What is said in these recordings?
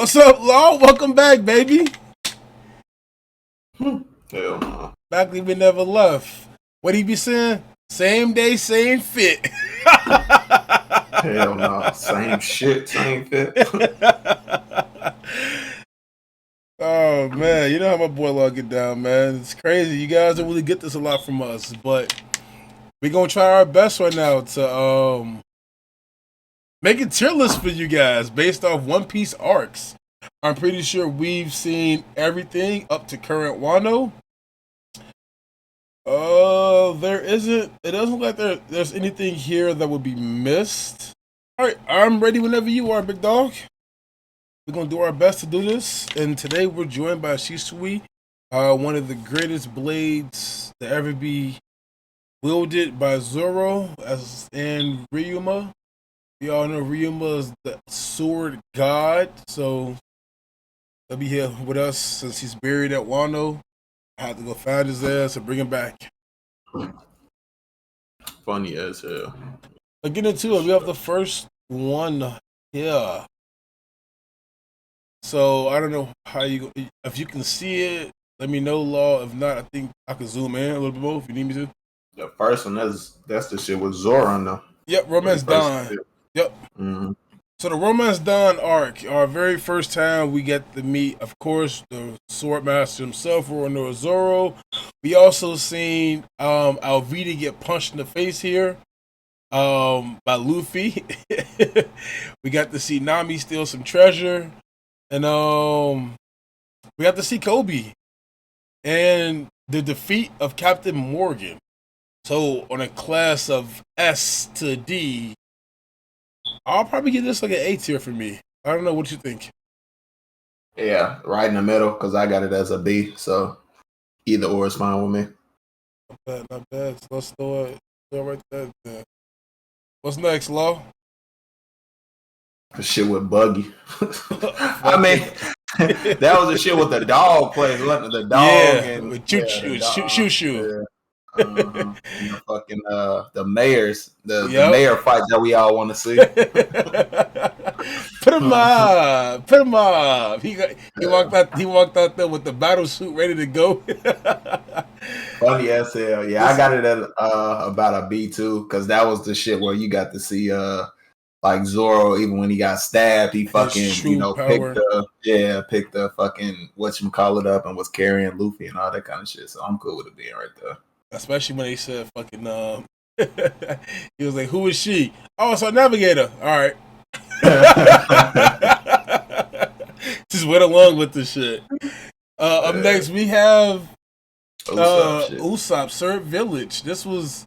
What's up, Law? Welcome back, baby. Hell no. Back like we never left. What he be saying? Same day, same fit. Hell no. Same shit, same fit. Oh man, you know how my boy Law get down, man. It's crazy. You guys don't really get this a lot from us, but we gonna try our best right now to make a tier list for you guys based off One Piece arcs. I'm pretty sure we've seen everything up to current Wano. There isn't. It doesn't look like there's anything here that would be missed. All right, I'm ready whenever you are, big dog. We're gonna do our best to do this, and today we're joined by Shisui, one of the greatest blades to ever be wielded by Zoro, and Ryuma. We all know Ryuma is the sword god, so he'll be here with us since he's buried at Wano. I had to go find his ass and bring him back. Funny as hell. Getting into it, we have the first one here. So I don't know if you can see it. Let me know, Law. If not, I think I can zoom in a little bit more if you need me to. The first one, that's the shit with Zoro though. Yep, Romance Dawn. Yep. Mm-hmm. So the Romance Dawn arc, our very first time we get to meet, of course, the Swordmaster himself, Oronoa Zoro. We also seen Alvida get punched in the face here by Luffy. We got to see Nami steal some treasure. And we got to see Kobe and the defeat of Captain Morgan. So on a class of S to D, I'll probably give this like an A tier for me. I don't know what you think. Yeah, right in the middle because I got it as a B. So either or is fine with me. Not bad. So let's throw it right there. What's next, Law? The shit with Buggy. I mean, that was the shit with the dog place. The dog and with Choo-Choo. The fucking the mayors, the mayor fight that we all want to see. Put him up. He walked out there with the battle suit ready to go. Funny as hell. Yeah, I got it at about a B too, because that was the shit where you got to see like Zoro, even when he got stabbed, he fucking picked the fucking whatchamacallit up and was carrying Luffy and all that kind of shit. So I'm cool with it being right there. Especially when they said fucking he was like, "Who is she?" Oh, it's our navigator. All right. Just went along with the shit. Up next we have Usopp, Surf Village. This is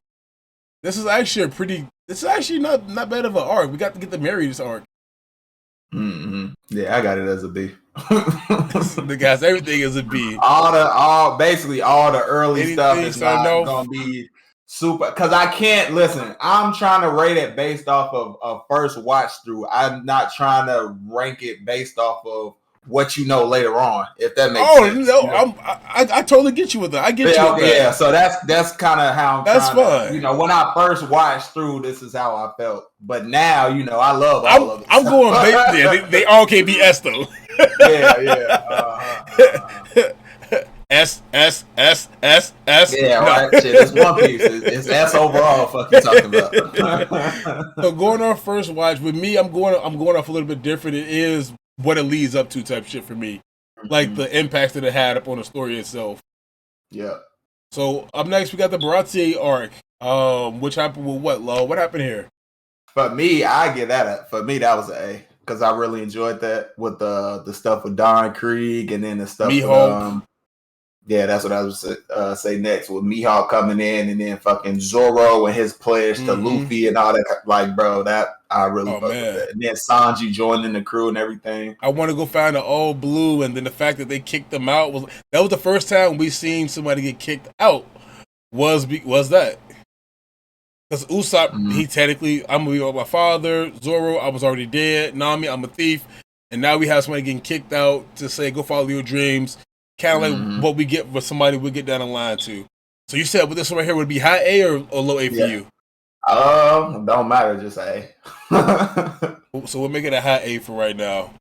actually not bad of an arc. We got to get to marry this arc. Mm-hmm. Yeah, I got it as a B. The guys, everything is a B. Basically all the early stuff is not gonna be super. Because I can't listen. I'm trying to rate it based off of a first watch through. I'm not trying to rank it based off of what you know later on, if that makes sense. Oh no, I totally get you with that. I get you with that. Yeah, so that's kind of how that's fine. When I first watched through, this is how I felt. But now, I love all of it. I'm going based. They all can't be S though. S. Yeah, right. Shit, it's One Piece. It's S overall. Fuck you talking about. So going on first watch with me, I'm going off a little bit different. It is what it leads up to type shit for me, like the impacts that it had up on the story itself. Yeah. So up next we got the Baratie arc, which happened with what, Lo? What happened here? For me, I give that for me that was an A because I really enjoyed that with the stuff with Don Krieg and then the stuff with yeah, that's what I was say next with Mihawk coming in and then fucking Zoro and his pledge to Luffy and all that. Like, bro, that I really fucked with that. And then Sanji joining the crew and everything. I want to go find the All Blue, and then the fact that they kicked them out was the first time we seen somebody get kicked out. Was that? Because Usopp, he technically, I'm gonna be with my father. Zoro, I was already dead. Nami, I'm a thief, and now we have somebody getting kicked out to say, "Go follow your dreams." Kind of like what we get with somebody we get down the line to. So you said with this one right here would be high A or low A for you? Don't matter, just A. So we'll make it a high A for right now.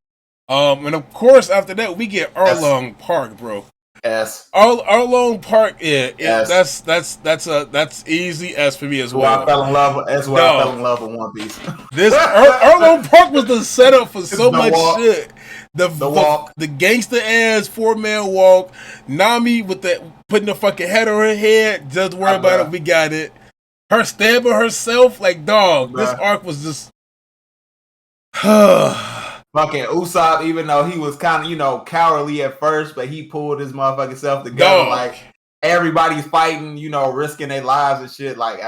And of course, after that, we get Arlong Park, bro. S. Arlong Park, yeah, S. that's easy S for me as well. I fell in love with. That's why I fell in love with One Piece. This Arlong Park was the setup for so much shit. The walk, the gangster ass 4-man walk. Nami with the putting the fucking head on her head. Just worry about it. We got it. Her stabbing herself, like dog. This arc was just. Fucking Usopp, even though he was kind of, cowardly at first, but he pulled his motherfucking self together. Dog. Like, everybody's fighting, risking their lives and shit. Like,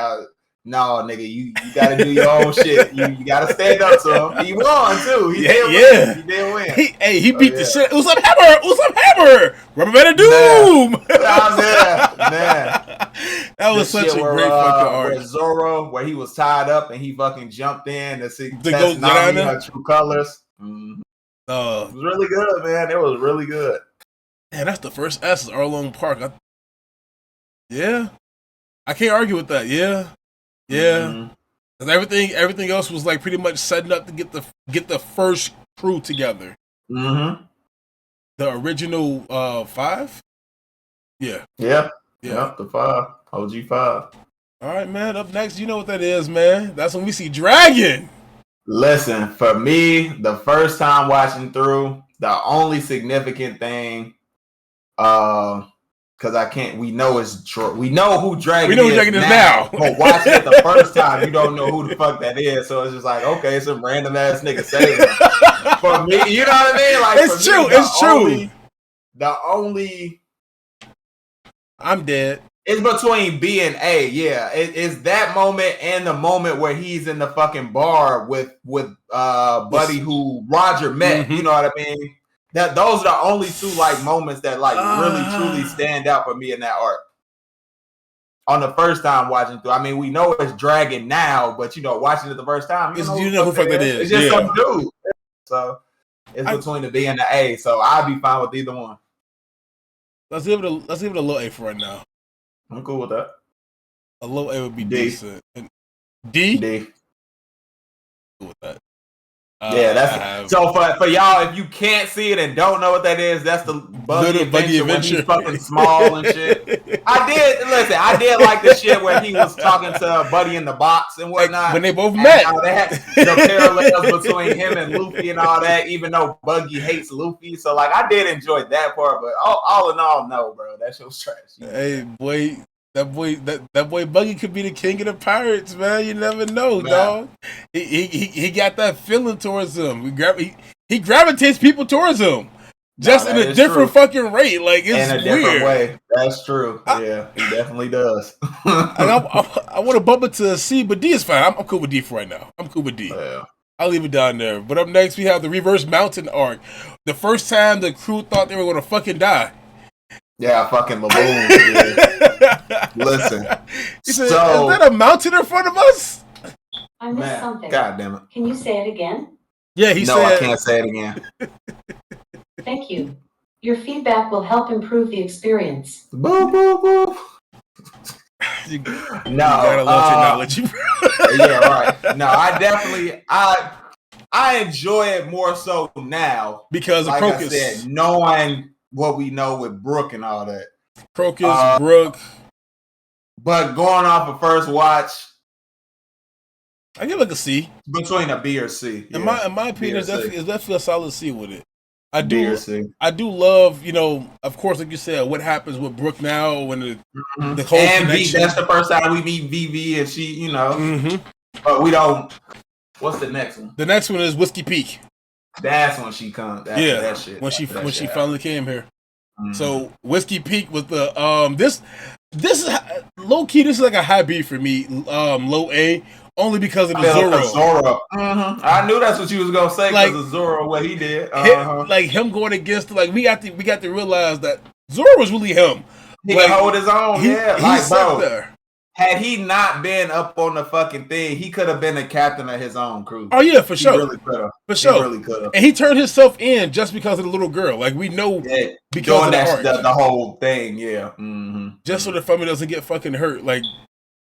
no, nigga, you gotta do your own shit. You gotta stand up to him. He won, too. He did win. He did win. He beat the shit. Usopp Hammer! Rubber Band of Doom! Man. That was such a great fucking arc. Where Zoro, where he was tied up and he fucking jumped in to see test Nami her true colors. Mm-hmm. It was really good, man. It was really good. Man, that's the first S is Arlong Park. Yeah. I can't argue with that. Yeah. Yeah. Because everything else was like pretty much setting up to get the first crew together. Mm-hmm. The original 5? Yeah. Yep, the 5. OG 5. All right, man. Up next, you know what that is, man. That's when we see Dragon. Listen, for me, the first time watching through, the only significant thing, because we know we know who Dragon is now. But watching it the first time, you don't know who the fuck that is. So it's just like, okay, some random ass nigga saying it. For me, you know what I mean? Like, it's true. It's true. The only, I'm dead. It's between B and A, yeah. It's that moment and the moment where he's in the fucking bar with Buddy who Roger met. Mm-hmm. You know what I mean? Those are the only two like moments that like really truly stand out for me in that arc. On the first time watching through, I mean, we know it's Dragon now, but watching it the first time, you know who the fuck that is. It's just some dude. So it's between the B and the A. So I'd be fine with either one. Let's give it a low A for right now. I'm cool with that. A low A would be D. decent. D? D. Cool with that. Yeah, that's so for y'all. If you can't see it and don't know what that is, that's the Buggy Adventure when he's fucking small and shit. I did like the shit where he was talking to Buddy in the box and whatnot. When they both met, they had the parallels between him and Luffy and all that. Even though Buggy hates Luffy, so like I did enjoy that part. But all in all, no, bro, that shit was trash. Hey, boy. That boy Buggy could be the king of the pirates, man. You never know, dog. He got that feeling towards him. He gravitates people towards him, just in a different fucking rate. Like it's in a different way. That's true. Yeah, he definitely does. I want to bump it to a C, but D is fine. I'm cool with D for right now. I'm cool with D. Yeah. I'll leave it down there. But up next, we have the Reverse Mountain arc. The first time the crew thought they were going to fucking die. Yeah, fucking Laboon. Listen. He said, is that a mountain in front of us? I missed something. God damn it. Can you say it again? Yeah, he said. No, I can't say it again. Thank you. Your feedback will help improve the experience. Boo, boo, boo. You gotta let you. Yeah, right. No, I definitely, I enjoy it more so now. Because of like Crocus. I said, knowing what we know with Brooke and all that. Crocus, Brooke. But going off of first watch, I give like a C. Between a B or C. In my opinion, it's definitely a solid C with it. I B or C. I do love, of course, like you said, what happens with Brooke now when the whole and connection. That's the first time we meet Vivi and she, But we don't. What's the next one? The next one is Whiskey Peak. That's when she comes. That shit. When she finally came here. Mm-hmm. So Whiskey Peak was the this is low key. This is like a high B for me. Low A only because of the Zoro. Mm-hmm. I knew that's what you was gonna say because of Zoro, what he did. Him going against we got to realize that Zoro was really him. He can hold his own. He's bro. There. Had he not been up on the fucking thing, he could have been the captain of his own crew. Oh yeah, for sure. He really could have. For sure. He really could have. And he turned himself in just because of the little girl. Like we know because of the whole thing, yeah. Mm-hmm. Just so the family doesn't get fucking hurt. Like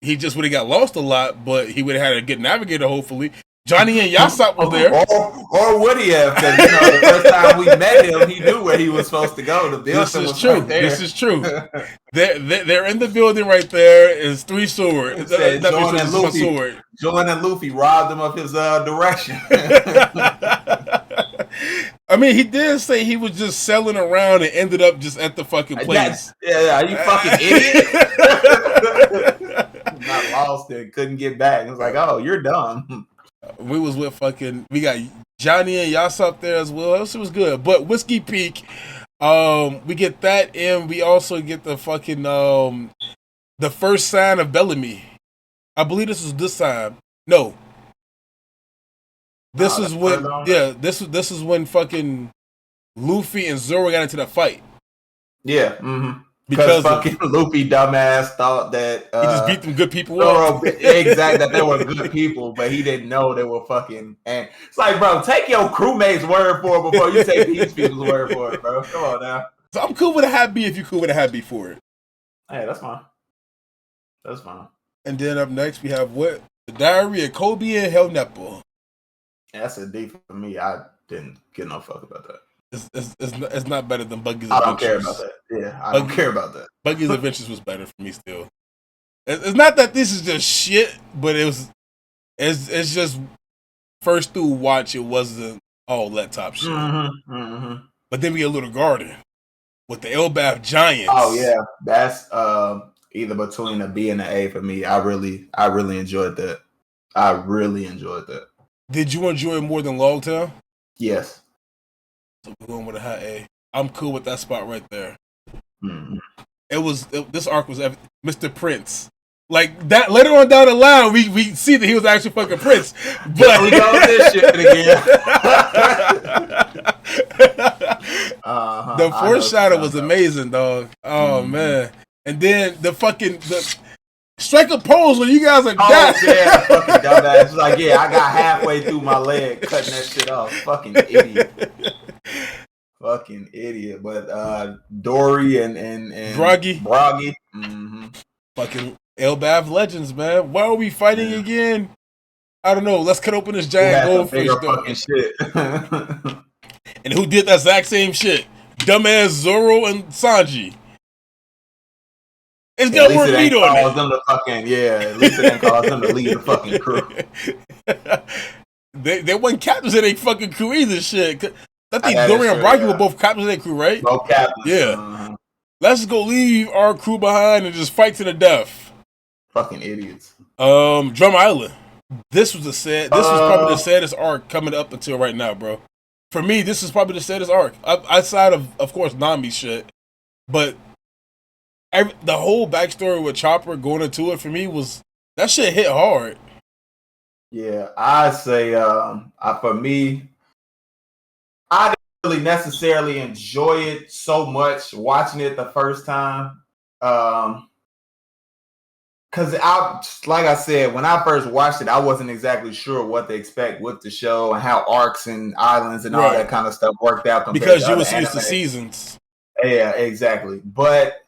he just would have got lost a lot, but he would have had a good navigator, hopefully. Johnny and Yasop was there. Or would he have? Because the first time we met him, he knew where he was supposed to go. The building was true. Right there. This is true. They're in the building right there. Is 3 swords. Jordan and Luffy robbed him of his direction. I mean, he did say he was just selling around and ended up just at the fucking place. Are you fucking idiot? Got lost and couldn't get back. It was like, oh, you're dumb. We was with we got Johnny and Yasop there as well. It was good. But Whiskey Peak, we get that, and we also get the fucking the first sign of Bellamy. I believe this was this time. No. This is when fucking Luffy and Zoro got into the fight. Yeah. Mm-hmm. Because fucking Luffy dumbass thought that he just beat them good people up. Exactly, that they were good people, but he didn't know they were fucking. And it's like, bro, take your crewmate's word for it before you take these people's word for it, bro. Come on now. So I'm cool with a hat B if you're cool with a hat B for it. Hey, that's fine. That's fine. And then up next we have what? The Diary of Kobe and Hell Nepo. That's a D for me. I didn't get no fuck about that. It's not better than Buggy's Adventures. I don't care about that. Yeah, I don't care about that. Buggy's Adventures was better for me still. It's not that this is just shit, but it's just first through watch, it wasn't all that top shit. Mm-hmm, mm-hmm. But then we get Little Garden with the Elbaf Giants. Oh yeah, that's either between a B and an A for me. I really enjoyed that. I really enjoyed that. Did you enjoy it more than Logtown? Yes. So we're going with a high A. I'm cool with that spot right there. Mm-hmm. This arc was Mr. Prince. Like that later on down the line, we see that he was actually fucking Prince. But we go this shit again. The foreshadow was amazing, dog. Oh man. And then the strike a pose when you guys are down. Yeah, fucking dumbass. It's like, yeah, I got halfway through my leg cutting that shit off. Fucking idiot. Fucking idiot. But Dory and Broggy. Mm-hmm. Fucking Elbaf legends, man. Why are we fighting again? I don't know. Let's cut open this giant goldfish, fucking shit. And who did that exact same shit? Dumbass Zoro and Sanji. It's got more meat on it. At least it didn't cause them to leave the fucking crew. They weren't captains of their fucking crew either, shit. I think Dory and Broggy were both captains of their crew, right? Both captains. Yeah. Uh-huh. Let's go leave our crew behind and just fight to the death. Fucking idiots. Drum Island. This was probably the saddest arc coming up until right now, bro. For me, this is probably the saddest arc. Outside of course, Nami shit. But the whole backstory with Chopper going into it for me was that shit hit hard. Yeah, I'd say for me, I didn't really necessarily enjoy it so much watching it the first time. Because like I said, when I first watched it, I wasn't exactly sure what to expect with the show and how arcs and islands and all that kind of stuff worked out. Because you was used to seasons. Yeah, exactly. But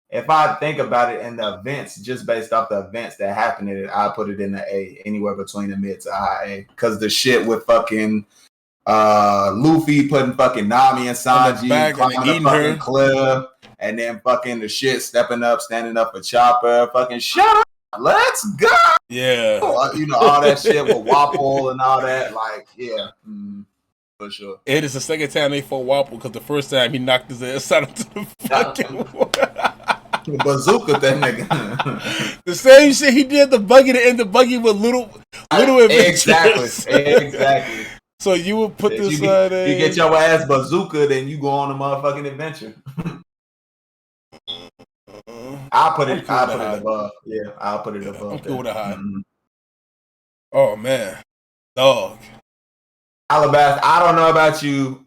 if I think about it in the events, just based off the events that happened in it, I put it in the A, anywhere between the mid to high A. Because the shit with fucking Luffy putting fucking Nami and Sanji climbing the fucking cliff, and then fucking the shit standing up for Chopper, fucking shut up, let's go. Yeah. All that shit with Wapol and all that. Like, yeah. For sure. It is the second time they fought Wapol because the first time he knocked his ass out into the fucking bazooka that nigga. The same shit he did the buggy with little adventures. Exactly. So you would put this on you get your ass bazooka, then you go on a motherfucking adventure. I'll put it above. Yeah, I'll put it above. I'm cool with a high. Mm-hmm. Oh man. Dog. Alabasta, I don't know about you.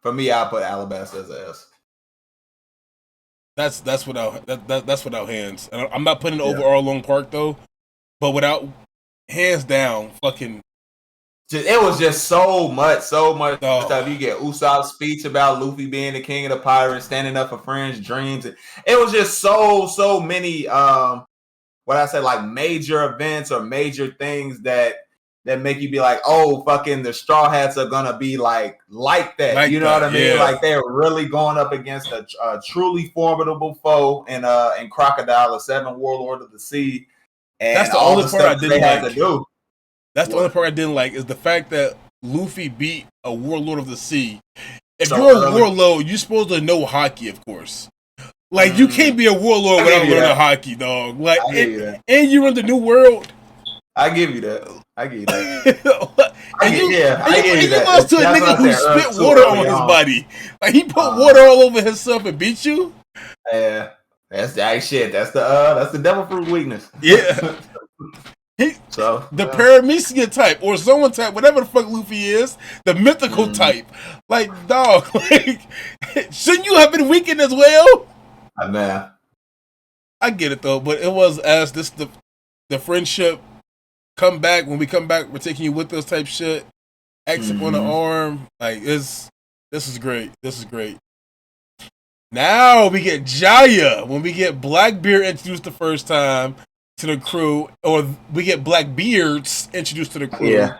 For me, I'll put Alabasta as an S. That's without hands. And I'm not putting it over Arlong Park though, but without hands down, fucking. It was just so much stuff. You get Usopp's speech about Luffy being the king of the pirates, standing up for friends' dreams. It was just so many what I say, like major events or major things that make you be like, oh, fucking the Straw Hats are gonna be like that. You know what I mean? Yeah. Like they're really going up against a truly formidable foe in Crocodile, a 7 Warlord of the Sea, and that's the all only the part stuff I didn't they had like. to do. That's the only part I didn't like is the fact that Luffy beat a Warlord of the Sea. If So you're a early. warlord, you're supposed to know hockey, of course. Like you can't be a warlord without learning hockey, dog. Like, and you're in the New World. I give you that. I give you that. and you that. lost to a nigga who spit water on his body. Like he put water all over himself and beat you. Yeah, that's that shit. That's the devil fruit weakness. Yeah. The Paramecian type or someone type, whatever the fuck Luffy is, the mythical type. Like, dog, like, shouldn't you have been weakened as well? Man, I get it though, but it was as this the friendship come back. When we come back, we're taking you with us type shit. X on the arm, like this is great. This is great. Now we get Jaya when we get Blackbeard introduced the first time to the crew, or we get Blackbeards introduced to the crew. Yeah,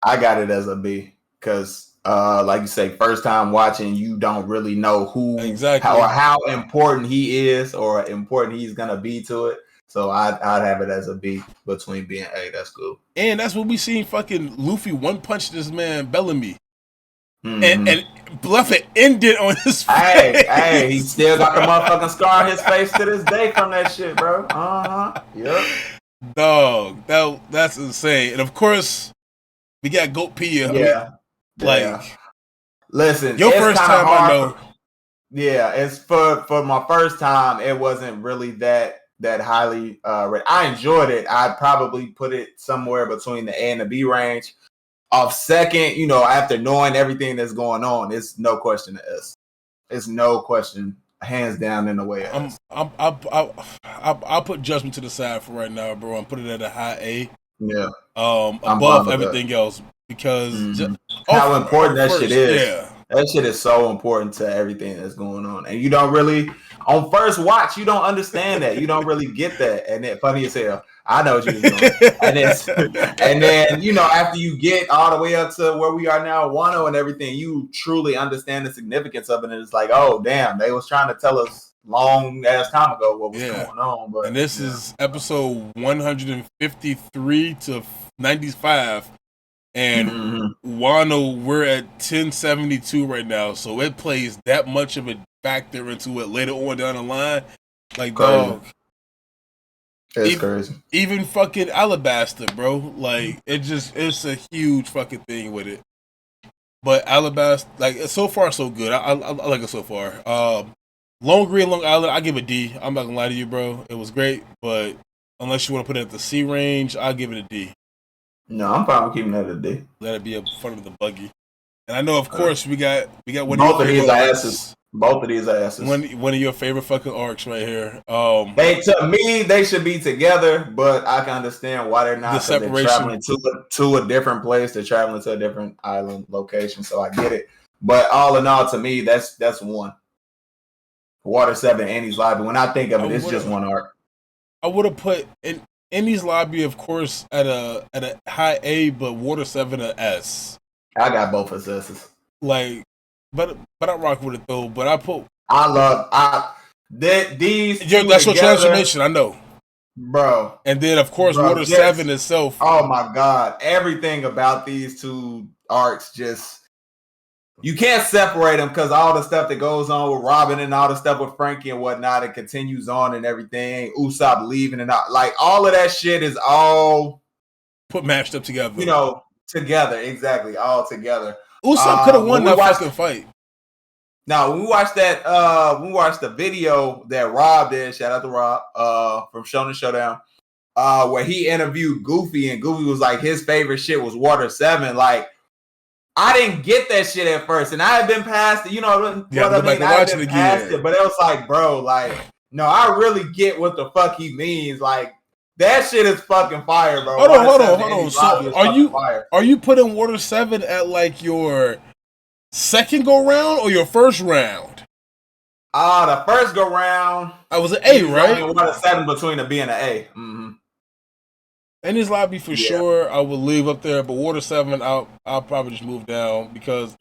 I got it as a B because, like you say, first time watching, you don't really know who how important he is or important he's gonna be to it. So I'd have it as a B between B and A. That's cool. And that's what we seen fucking Luffy one punch this man Bellamy. And bluff it ended on his face. Hey, he still got the motherfucking scar on his face to this day from that shit, bro. Yep. Dog, that's insane. And of course, we got Goat Pia. Listen, your first time I know. Yeah, it's for my first time. It wasn't really that highly. I enjoyed it. I'd probably put it somewhere between the A and the B range. Off second, after knowing everything that's going on, it's no question to S. It's no question, hands down in the way. I'll put Judgment to the side for right now, bro. I'm putting it at a high A. Yeah. Above everything else because how important that shit is. Yeah. That shit is so important to everything that's going on, and you don't really on first watch. You don't understand that. You don't really get that, and it funny as hell. I know what you was doing. and then after you get all the way up to where we are now, Wano and everything, you truly understand the significance of it. And it's like, oh damn, they was trying to tell us long ass time ago what was going on. But this is episode 153 to 95, and Wano we're at 1072 right now, so it plays that much of a factor into it later on down the line. Like dog. It's crazy. Even fucking Alabaster, bro. Like it's a huge fucking thing with it. But Alabaster, like so far so good. I like it so far. Long Green, Long Island, I give it a D. I'm not gonna lie to you, bro. It was great, but unless you want to put it at the C range, I'll give it a D. No, I'm probably keeping that at a D. Let it be in front of the buggy. And I know, of course, we got one both of these asses. Both of these asses. One of your favorite fucking arcs right here. To me, they should be together, but I can understand why they're not. The separation. They're traveling to a different place. They're traveling to a different island location, so I get it. But all in all, to me, that's one. Water 7, Annie's Lobby. When I think of it, it's just one arc. I would have put in Annie's Lobby, of course, at a high A, but Water 7 a S. I got both as S's. Like. But I rock with it though. But I put. These. That's your transformation. I know, bro. And then of course, Water 7 itself. Oh my god! Everything about these two arcs just you can't separate them because all the stuff that goes on with Robin and all the stuff with Frankie and whatnot, it continues on and everything. Usopp leaving and like all of that shit is all mashed up together. Together exactly, all together. Usopp could have won that fucking fight. Now, when we watched we watched the video that Rob did, shout out to Rob, from Shonen Showdown, where he interviewed Goofy, and Goofy was like, his favorite shit was Water 7. Like, I didn't get that shit at first, and I had been past it, what I mean? I had been past it, but it was like, bro, like, no, I really get what the fuck he means. Like, that shit is fucking fire, bro. Hold on. So are you putting Water 7 at like your second go round or your first round? The first go round, I was an A, right? Only 1 of 7 between a B and an A. Mm-hmm. Ennie's Lobby for sure. I would leave up there, but Water 7, I'll probably just move down because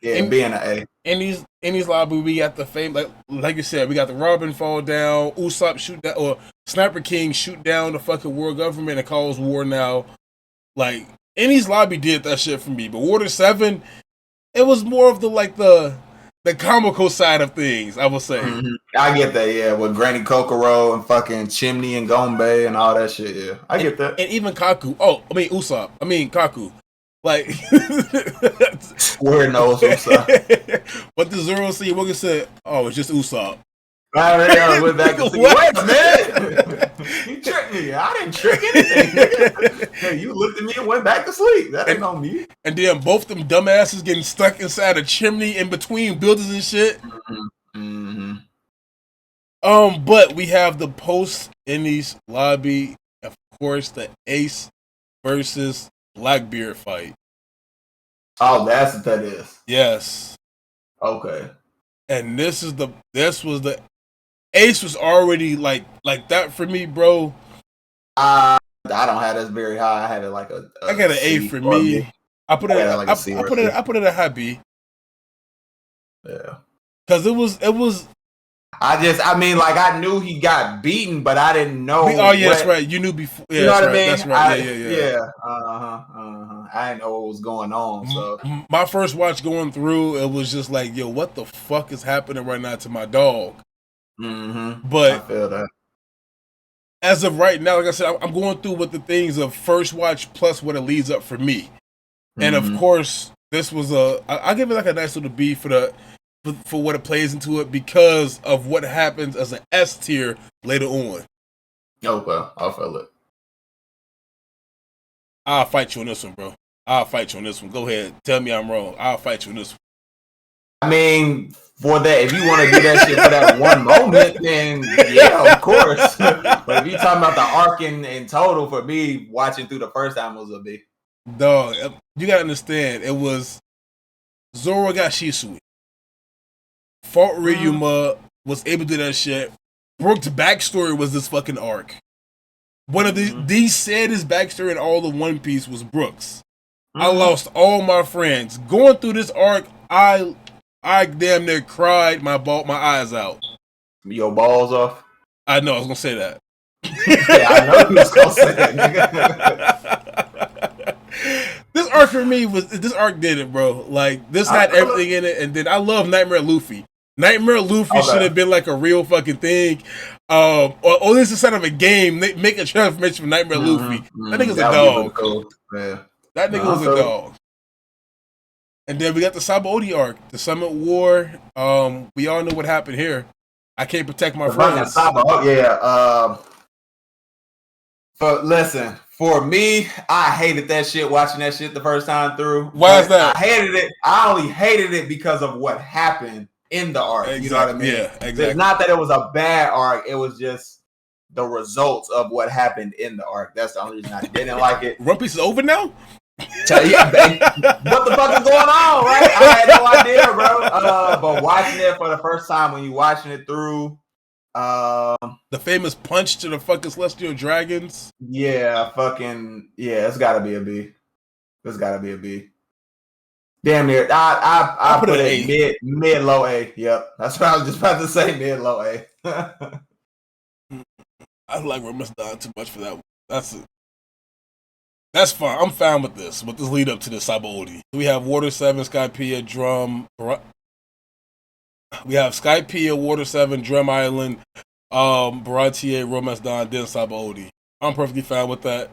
B and an A. Ennie's Lobby, we got the fame, like you said, we got the Robin fall down, Usopp shoot down, or Sniper King shoot down the fucking world government and cause war now. Like, Ennie's Lobby did that shit for me, but Water 7, it was more of the comical side of things, I will say. Mm-hmm. I get that, yeah, with Granny Kokoro and fucking Chimney and Gombe and all that shit, yeah. I get that. And even Kaku. Kaku. Like, Square nose Usopp. What the Zoro see? What said? Oh, it's just Usopp. I went back and said, wait a minute. You tricked me. I didn't trick anything. Hey, you looked at me and went back to sleep. That ain't on me. And then both them dumbasses getting stuck inside a chimney in between buildings and shit. Mm-hmm. But we have the post Ennie's Lobby, of course, the Ace versus Blackbeard fight. Oh, that's what that is. Yes. Okay. And this was the Ace was already like that for me, bro. I don't have this very high. I had it like a I got an A for me. B. I put it at a high B. Yeah. Cause it was I knew he got beaten, but I didn't know. Oh yeah, that's right. You knew before. Yeah, you know what I mean? That's right. Yeah. I didn't know what was going on. So my first watch going through, it was just like, yo, what the fuck is happening right now to my dog? Mm-hmm. But I feel that. As of right now, like I said, I'm going through with the things of first watch plus what it leads up for me, and of course, this was I give it like a nice little B for what it plays into it because of what happens as an S tier later on. Oh well, I feel it. I'll fight you on this one, bro. I'll fight you on this one. Go ahead, tell me I'm wrong. I'll fight you on this one. I mean, for that, if you want to do that shit for that one moment, then yeah, of course. But if you're talking about the arc in total, for me, watching through the first time was a B. Dog, you gotta understand, it was Zoro got Shisui. Fought Ryuma, was able to do that shit. Brook's backstory was this fucking arc. One of the saddest backstory in all of One Piece was Brook's. I lost all my friends. Going through this arc, I damn near cried my eyes out. Your balls off? I know, I was gonna say that. Yeah, I know you was gonna say that. This arc for me this arc did it, bro. Like, this had everything in it, and then I love Nightmare Luffy. Nightmare Luffy should have been like a real fucking thing. Or at least instead of a game, make a transformation from Nightmare Luffy. That nigga's a dog. Cool. Yeah. That nigga was a dog. And then we got the Sabaody arc, the Summit War. We all know what happened here. I can't protect my friends. Listen, for me, I hated that shit watching that shit the first time through. Why is that? I hated it. I only hated it because of what happened in the arc. Exactly. You know what I mean? Yeah, exactly. It's not that it was a bad arc. It was just the results of what happened in the arc. That's the only reason I didn't like it. One Piece is over now? Yeah, what the fuck is going on, right? I had no idea, bro. But watching it for the first time, when you watching it through, the famous punch to the fucking Celestial Dragons. Yeah, it's gotta be a B. It's gotta be a B. Damn near. I put it mid low A. Yep, that's what I was just about to say. Mid low A. I like Ramus Don too much for that one. That's fine. I'm fine with this lead up to the Sabaody. We have Water 7, Skypiea, Drum. We have Skypiea, Water 7, Drum Island, Baratier, Romance Dawn, then Sabaody. I'm perfectly fine with that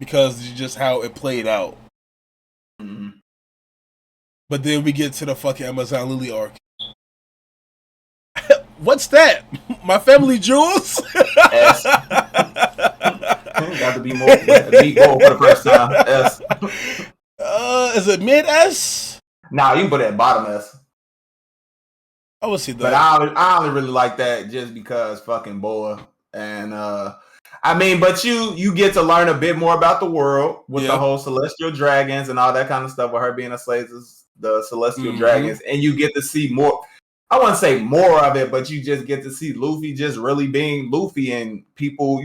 because it's just how it played out. Mm-hmm. But then we get to the fucking Amazon Lily arc. What's that? My family jewels? S. Got to be more for the first time. S. Is it mid S? Nah, you can put it at bottom S. I would see that. But I only really like that just because fucking boy. And but you get to learn a bit more about the world with the whole Celestial Dragons and all that kind of stuff with her being a slave to the Celestial Dragons, and you get to see more. I wouldn't say more of it, but you just get to see Luffy just really being Luffy, and people,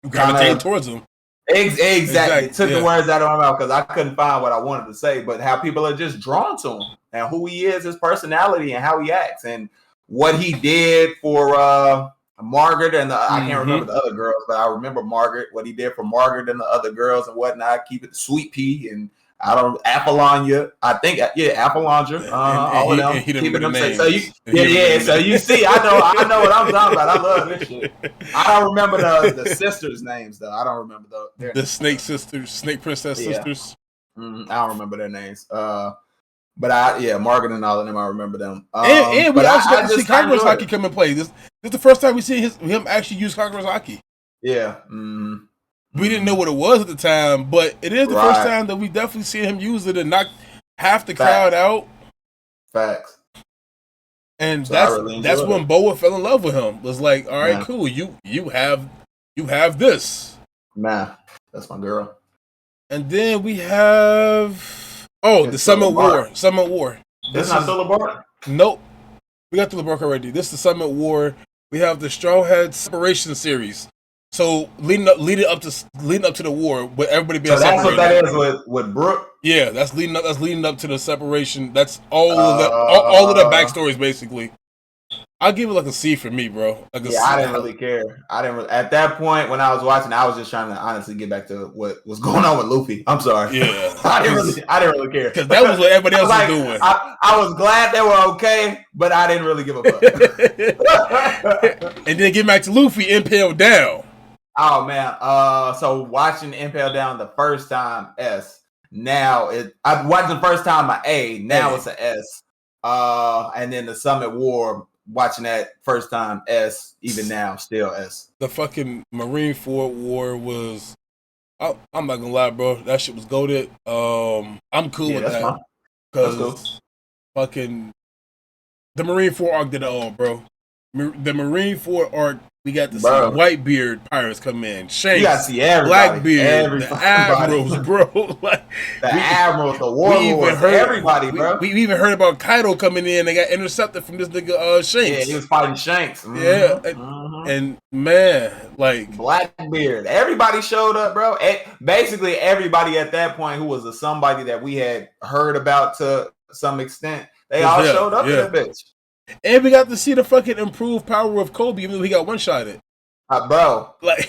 gravitating towards him. Exactly. Took the words out of my mouth because I couldn't find what I wanted to say, but how people are just drawn to him and who he is, his personality, and how he acts, and what he did for Margaret and I can't remember the other girls, but I remember Margaret, what he did for Margaret and the other girls and whatnot. Keep it Sweet Pea and Apollonia. I think Apollonia. All of them. Keeping them safe. So you see, I know what I'm talking about. I love this shit. I don't remember the sisters' names though. I don't remember the Snake sisters, Snake Princess sisters. I don't remember their names. But Margaret and all of them, I remember them. And we also got to see Kagurasaki come and play. This is the first time we see him actually use Kagurasaki. Yeah. We didn't know what it was at the time, but it is the first time that we definitely see him use it and knock half the crowd out. Facts. And so that's when Boa fell in love with him. Was like, all right, cool. You have this. Nah, that's my girl. And then we have the Summit War. Summit War. This is not Philip. Nope. We got the LeBron already. This is the Summit War. We have the Straw Hat Separation series. So leading up to the war, with everybody being separated. So that's what that is with Brooke. Yeah, that's leading up to the separation. That's all of the backstories basically. I'll give it like a C for me, bro. I didn't really care. At that point when I was watching, I was just trying to honestly get back to what was going on with Luffy. I'm sorry. Yeah, I didn't really care because that was what everybody else was doing. I was glad they were okay, but I didn't really give a fuck. And then get back to Luffy impaled down. Oh man. So watching Impale Down the first time S. Now I watched the first time my A. Now it's an S. And then the Summit War. Watching that first time S. Even now still S. The fucking Marineford War was. I'm not gonna lie, bro. That shit was goated. I'm cool with that because fucking the Marineford arc did it all, bro. The Marineford arc. We got to see Whitebeard pirates come in. Shanks, you got to see everybody. Blackbeard, the Admirals, bro. The Admirals, the Warlords, everybody, bro. We even heard about Kaido coming in. They got intercepted from this nigga Shanks. Yeah, he was fighting Shanks. And man, like Blackbeard. Everybody showed up, bro. Basically, everybody at that point who was somebody that we had heard about to some extent, they all showed up in that bitch. And we got to see the fucking improved power of Kobe, even though he got one-shotted. Bro. Like,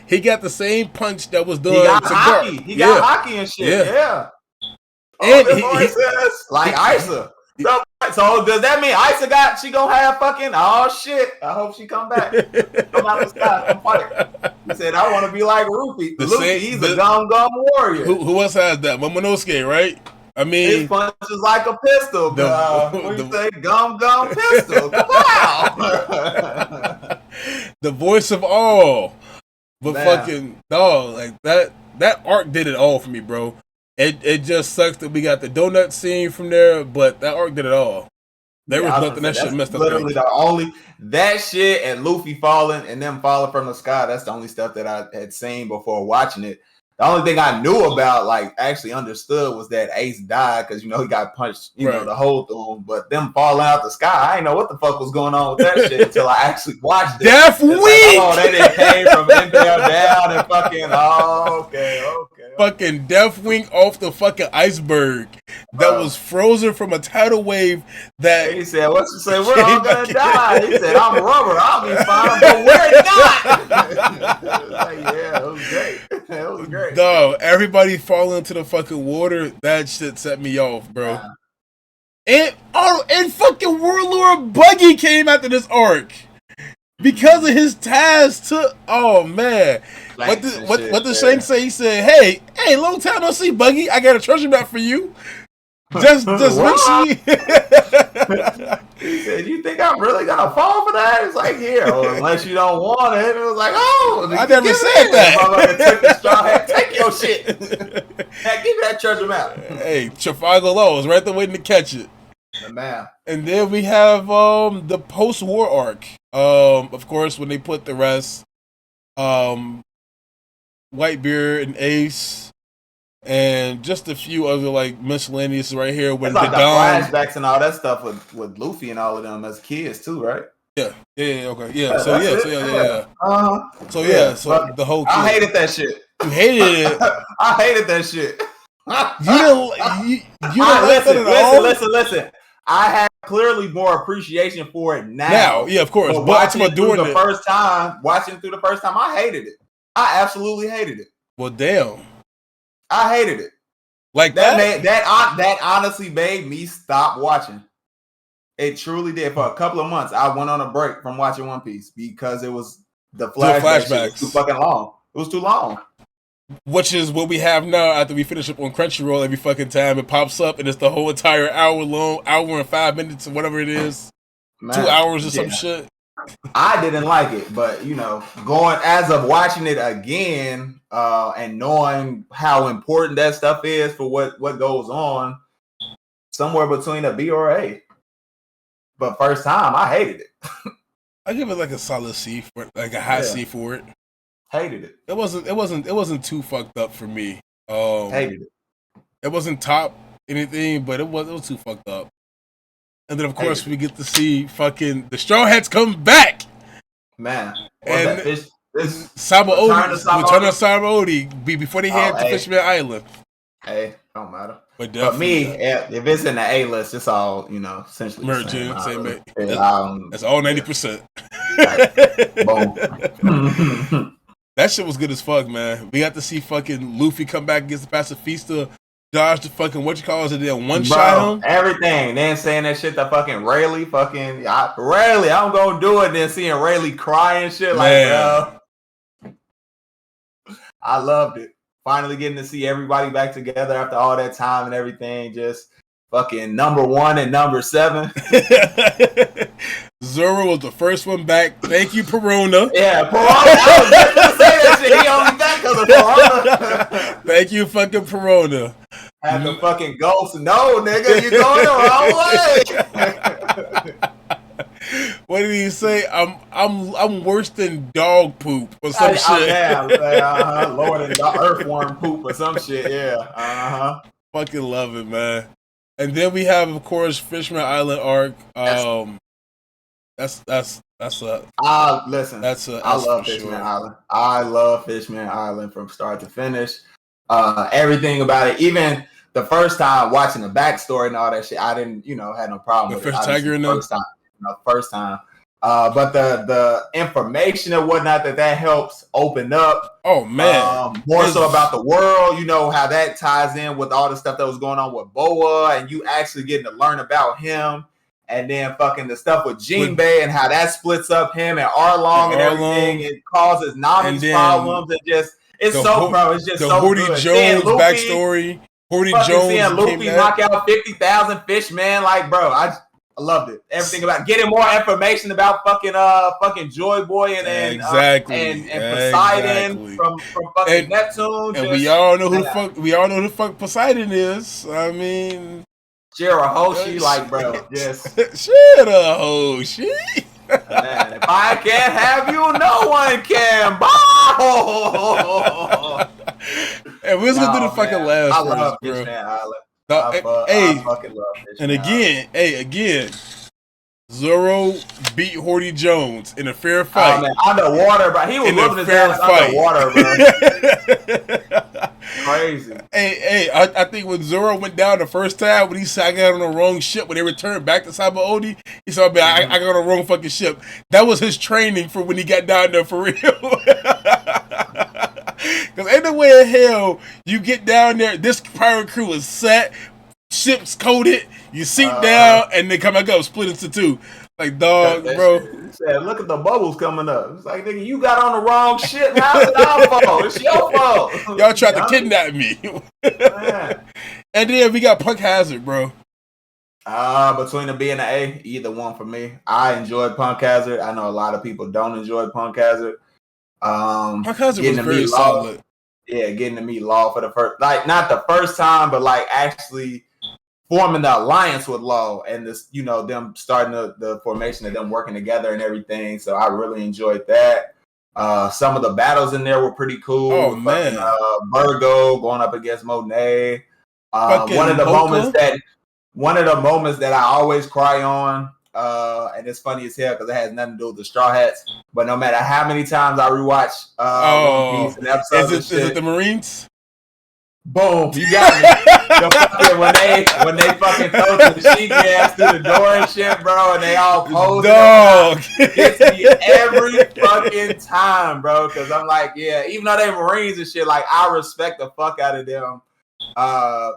he got the same punch that was done. He got hockey. He got hockey and shit. Yeah. And he says, like Isa. So does that mean Isa she gonna have fucking, oh shit, I hope she come back. Come out the sky, come fight. He said, I want to be like Luffy. He's a gum warrior. Who else has that? Momonosuke, right? I mean, his punch is like a pistol. What you say? Gum pistol. Wow. The voice of all. But fucking dog, like that arc did it all for me, bro. It just sucks that we got the donut scene from there, but that arc did it all. There was nothing that shit messed up. Literally the only that shit and Luffy falling and them falling from the sky. That's the only stuff that I had seen before watching it. The only thing I knew about, like, actually understood was that Ace died because, he got punched, know, the hole through him. But them falling out the sky, I didn't know what the fuck was going on with that shit until I actually watched it. Death Week! Like, that didn't came from Impale Down and fucking, okay. Fucking Death Wing off the fucking iceberg that was frozen from a tidal wave that... He said, what you say? We're all gonna die. He said, I'm rubber. I'll be fine, but we're not. Like, yeah, it was great. It was great. Dog, everybody falling into the fucking water. That shit set me off, bro. Yeah. And fucking Warlord Buggy came after this arc because of his ties to. Oh man, what did Shanks say? He said, "Hey, long time no see, Buggy. I got a treasure map for you. Just make sure." He said, "You think I'm really gonna fall for that?" It's like, here, unless you don't want it. It was like, oh, I never said that. Take your shit. Hey, give me that treasure map. Hey, Trafalgar Law was right there waiting to catch it. Man. And then we have the post-war arc. Of course, when they put the rest, Whitebeard and Ace and just a few other like miscellaneous right here with like the flashbacks and all that stuff with Luffy and all of them as kids too, right? Yeah, okay, yeah. So the whole kid. I hated that shit. You hated it. I hated that shit. You didn't like that at all? Listen. I had clearly more appreciation for it now. Yeah, of course. But watching it through the first time, I hated it. I absolutely hated it. Well, damn. I hated it. Like that honestly made me stop watching. It truly did. For a couple of months, I went on a break from watching One Piece because it was the flashbacks was too fucking long. It was too long. Which is what we have now after we finish up on Crunchyroll every fucking time it pops up and it's the whole entire hour and 5 minutes or whatever it is. Man, 2 hours or some shit. I didn't like it, but going as of watching it again and knowing how important that stuff is for what goes on, somewhere between a B or A. But first time, I hated it. I give it like a solid C for like a high C for it. Hated it. It wasn't too fucked up for me. Hated it. It wasn't top anything, but it was too fucked up. And then of course we get to see fucking the Straw Hats come back. Man, and Sabaody before they head to Fishman Island. Hey, don't matter. But me, if it's in the A list, it's all essentially merge same. That's all 90%. Boom. That shit was good as fuck, man. We got to see fucking Luffy come back against the Pacifista, dodge the fucking then one shot him. Everything. Then saying that shit to fucking Rayleigh, Rayleigh, I'm gonna do it. Then seeing Rayleigh cry and shit, bro. I loved it. Finally getting to see everybody back together after all that time and everything. Just fucking number 1 and number 7. Zoro was the first one back. Thank you, Perona. Yeah, Perona. I was just gonna say that shit. He only back because of Perona. Thank you, fucking Perona. Had the fucking ghost. No, nigga, you're going the wrong way. What did he say? I'm worse than dog poop or some shit. Lower than earthworm poop or some shit. Yeah. Fucking love it, man. And then we have, of course, Fishman Island arc. That's a listen. I love Fishman Island. I love Fishman Island from start to finish. Everything about it, even the first time watching the backstory and all that shit, I didn't, had no problem with it. First time. But the information and whatnot that helps open up. Oh man, more so about the world. How that ties in with all the stuff that was going on with Boa, and you actually getting to learn about him. And then fucking the stuff with Jinbei and how that splits up him and Arlong and everything. It causes Nami's problems and just it's so Horty good. Jones backstory. Horty Jones seeing Luffy knock out 50,000 fish, man. Like, bro, I loved it. Everything about getting more information about fucking Joy Boy and Poseidon from fucking Neptune. And we all know who the fuck Poseidon is. I mean, Shirahoshi, like, bro, just Shirahoshi. Man, if I can't have you, no one can. And we're gonna do the fucking last. I love Fishman Island. I fucking love Fishman Island. Again, Zoro beat Horty Jones in a fair fight. Oh, man, underwater, bro. He was looking his ass underwater, bro. Crazy. I think when Zoro went down the first time, when he said I got on the wrong ship, when they returned back to Sabaody, he said, I got on the wrong fucking ship. That was his training for when he got down there for real. Because ain't no way in hell you get down there, this pirate crew is set, ship's coated, you sink down, and they come back up, split into two. Like, dog, bro. Said, look at the bubbles coming up. It's like, nigga, you got on the wrong shit. How's it our fault? It's your fault. Y'all tried to kidnap me. And then we got Punk Hazard, bro. Between the B and the A, either one for me. I enjoyed Punk Hazard. I know a lot of people don't enjoy Punk Hazard. Punk Hazard was very solid. Yeah, getting to meet Law for the first, like, not the first time, but like actually forming the alliance with Law and this, them starting the formation of them working together and everything. So I really enjoyed that. Some of the battles in there were pretty cool. Oh with man, fucking, Virgo going up against Monet. Fucking One of the Mocha. moments that I always cry on, and it's funny as hell because it has nothing to do with the Straw Hats. But no matter how many times I rewatch One Piece and episodes, is it the Marines? Boom, you got me. The fucking when they fucking throw the Shiki ass through the door and shit, bro, and they all pose. Dog, gets me every fucking time, bro. Because I'm like, yeah, even though they Marines and shit, like I respect the fuck out of them.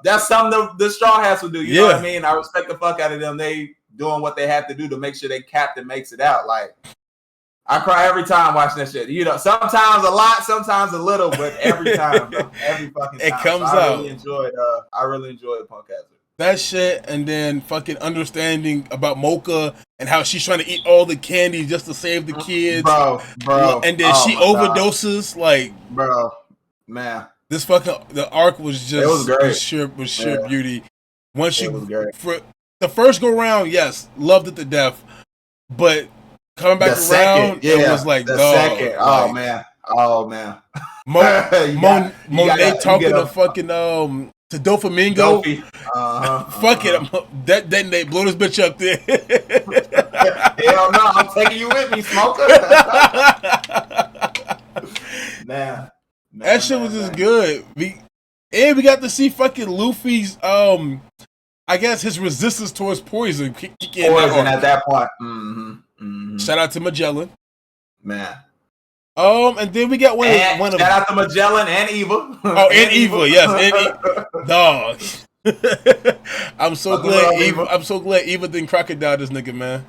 That's something the Straw Hats would do. You know what I mean? I respect the fuck out of them. They doing what they have to do to make sure their captain makes it out. Like, I cry every time watching that shit. You know, sometimes a lot, sometimes a little, but every time, bro, every fucking time. It comes so out. I really enjoyed Punk Hazard. That shit, and then fucking understanding about Mocha and how she's trying to eat all the candy just to save the kids, bro. And then she overdoses, like, bro, man. This fucking the arc was just was sheer beauty. Once you for the first go round, yes, loved it to death, but coming back around, it was like the dog. Second. Oh man. Monet talking to fucking to Doflamingo. Fuck it, that they blow this bitch up there. Hell no, I'm taking you with me, smoker. man. That shit was just good. We got to see fucking Luffy's I guess his resistance towards poison. Poison at that point. Mm-hmm. Shout out to Magellan. Man. And then we got one shout out to Magellan and Eva. Oh, and Eva, yes, and dog. I'm so glad Eva didn't crocodile this nigga, man.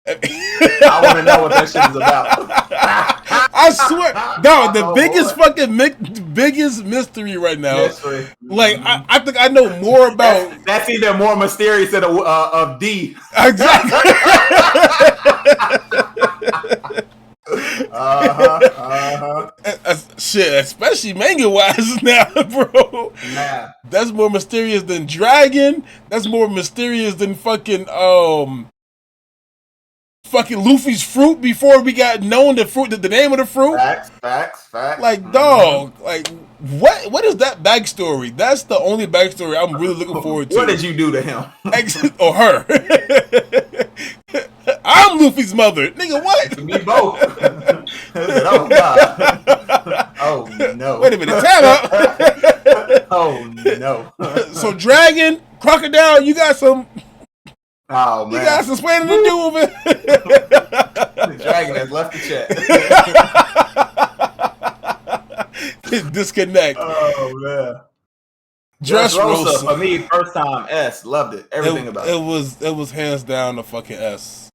I want to know what that shit is about. I swear, dog, the biggest mystery right now. Like, I think I know more about. That's even more mysterious than of D. Exactly. Shit, especially manga wise now, bro. Nah. That's more mysterious than Dragon. That's more mysterious than fucking Luffy's fruit before we got known the name of the fruit. Facts. Like, dog, like what is that backstory? That's the only backstory I'm really looking forward to. What did you do to him? Or her? I'm Luffy's mother. Nigga, what? Me both. Oh, God. Oh, no. Wait a minute. Time out. Oh, no. So, Dragon, Crocodile, you got some... Oh, man. You got some explaining to do with it. The Dragon has left the chat. Disconnect. Oh, man. Dressrosa. For me, first time, S. Loved it. Everything about it. It was hands down a fucking S.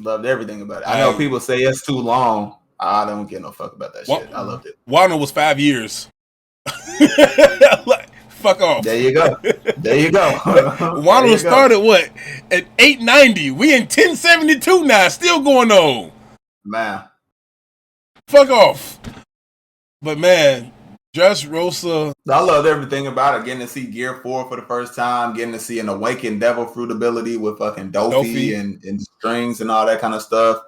Loved everything about it. I know people say it's too long. I don't give no fuck about that shit. I loved it. Wano was 5 years. Like, fuck off. There you go. Wano started what? At 890. We in 1072 now. Still going on. Man. Fuck off. But man, Dressrosa. I loved everything about it. Getting to see Gear 4 for the first time. Getting to see an Awakened Devil Fruit ability with fucking Dofi and strings and all that kind of stuff.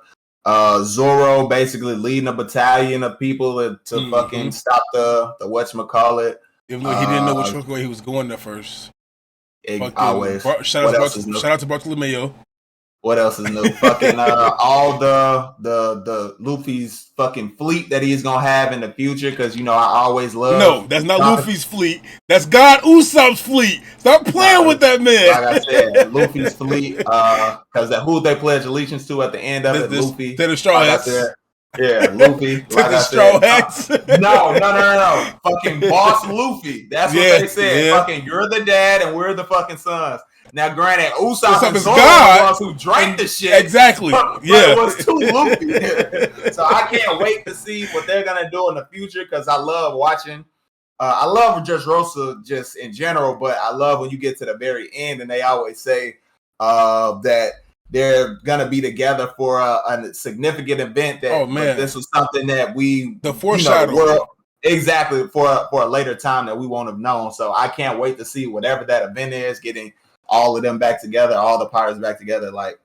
Zoro basically leading a battalion of people to fucking stop the whatchamacallit. Even though he didn't know which way he was going there first. Always. Shout out to Bartolomeo. What else is new? Fucking all the Luffy's fucking fleet that he's gonna have in the future, because you know I always love. No, that's not Luffy's fleet. That's God Usopp's fleet. Stop playing with that man. Like I said, Luffy's fleet. Because who they pledge allegiance to at the end of it, Luffy. They're the Straw Hats. Yeah, Luffy. Like the Straw Hats. No. Fucking boss Luffy. That's what they said. Yeah. Fucking, you're the dad and we're the fucking sons. Now, granted, Usopp and Zoro are the ones who drank the shit. Exactly. But it was too Luffy. So I can't wait to see what they're going to do in the future, because I love watching. I love Dressrosa just in general, but I love when you get to the very end and they always say that they're going to be together for a significant event. This was something that the foreshadow. Exactly, for a later time that we won't have known. So I can't wait to see whatever that event is, getting all of them back together, all the pirates back together. Like,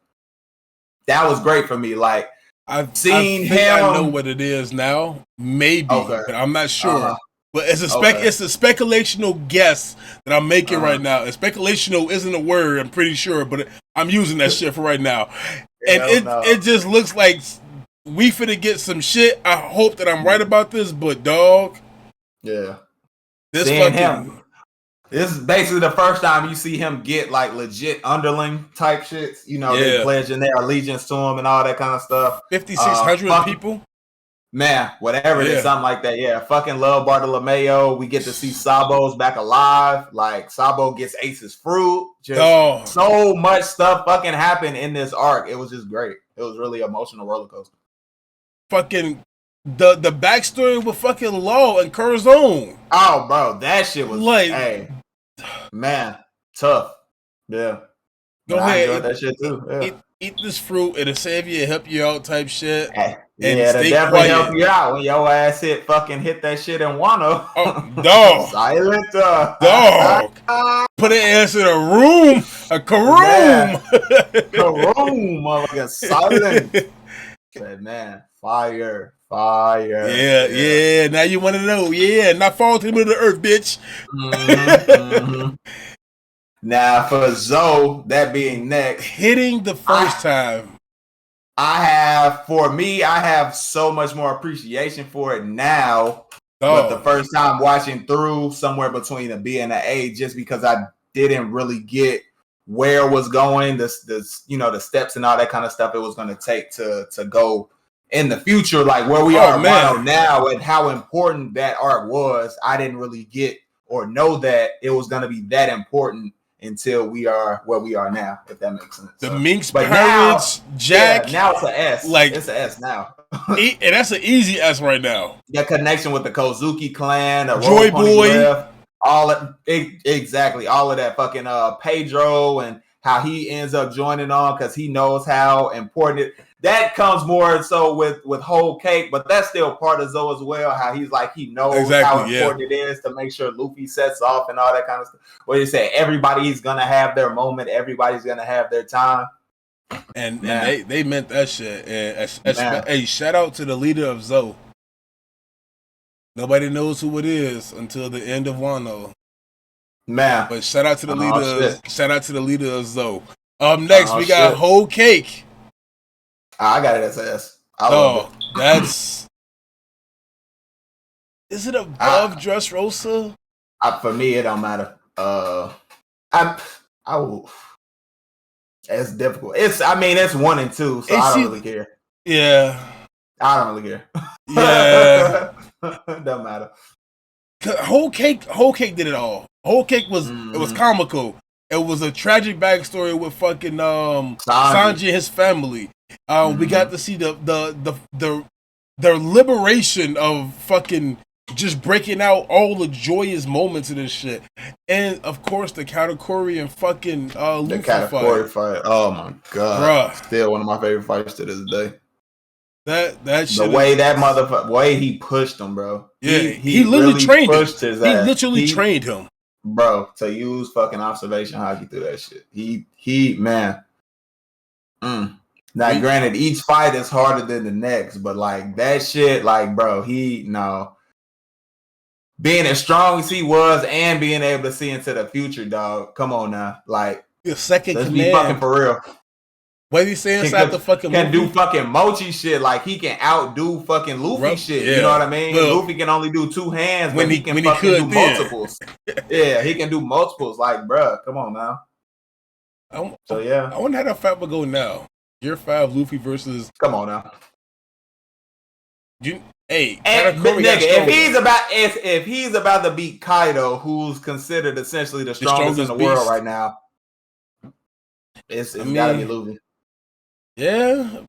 that was great for me. Like, I think I know what it is now. Maybe, but I'm not sure. But it's a speculational guess that I'm making right now. And speculational isn't a word, I'm pretty sure, but I'm using that shit for right now. And it just looks like we finna get some shit. I hope that I'm right about this, but dog. Yeah. This is basically the first time you see him get like legit underling type shits. You know, they pledging their allegiance to him and all that kind of stuff. 5,600 people? Man, whatever it is, something like that. Yeah, fucking love Bartolomeo. We get to see Sabo's back alive. Like, Sabo gets Ace's fruit. Just so much stuff fucking happened in this arc. It was just great. It was really emotional roller coaster. Fucking the backstory with fucking Law and Curzon. Oh, bro, that shit was like, man, tough. Yeah. Go ahead. I enjoyed that shit too. Yeah. Eat this fruit. It'll save you, help you out type shit. And it'll definitely help you out when your ass hit that shit in Wano. Oh, dog. Silent. Dog. Put an ass in a room. A karoom. Karoom, motherfucker. Silent. Said, man, fire. Yeah. Now you want to know. Yeah, not fall to the middle of the earth, bitch. Mm-hmm. Now, for Zoe, that being next. Hitting the first time. I have so much more appreciation for it now. But the first time watching through, somewhere between a B and an A, just because I didn't really get where it was going, the steps and all that kind of stuff it was going to take to go in the future, like where we are now and how important that arc was. I didn't really get or know that it was going to be that important until we are where we are now, if that makes sense. The Minx Pirates, Jack. Yeah, now it's an S. Like, it's an S now. And that's an easy S right now. The connection with the Kozuki clan, the Joy Boy. Exactly. All of that fucking Pedro and how he ends up joining on because he knows how important it. That comes more so with Whole Cake, but that's still part of Zoe as well. How he's like, he knows how important it is to make sure Luffy sets off and all that kind of stuff. What you say? Everybody's gonna have their moment. Everybody's gonna have their time. And they meant that shit. And hey, shout out to the leader of Zoe. Nobody knows who it is until the end of Wano. Man, but shout out to the leader. Shout out to the leader of Zoe. Next we got Whole Cake. I got it as S. That's. Is it above Dressrosa? For me, it don't matter. I will. It's difficult. It's 1 and 2, so I don't really care. Yeah, I don't really care. Yeah, don't matter. Whole Cake did it all. Whole Cake was it was comical. It was a tragic backstory with fucking Sanji and his family. We got to see the liberation of fucking just breaking out all the joyous moments of this shit, and of course the Katakuri and fucking Luffy the Katakuri fight. Oh my god, bruh. Still one of my favorite fights to this day. That shit. The way that motherfucker, way he pushed him, bro. Yeah, he literally really trained him. He literally trained him, bro, to use fucking observation hockey through that shit. He man. Now, granted, each fight is harder than the next, but like that shit, like, bro, being as strong as he was and being able to see into the future, dog. Come on now, like, your second let's command. Be fucking for real. What he say inside the fucking can do fucking Mochi shit, like he can outdo fucking Luffy shit. Yeah. You know what I mean? Well, Luffy can only do 2 hands, but he can fucking do multiples. Yeah, he can do multiples. Like, bro, come on now. I wonder how that fight will go now. Year 5 Luffy versus. Come on now. Nigga, if he's about to beat Kaido, who's considered essentially the strongest in the world right now, it's gotta be Luffy. Yeah,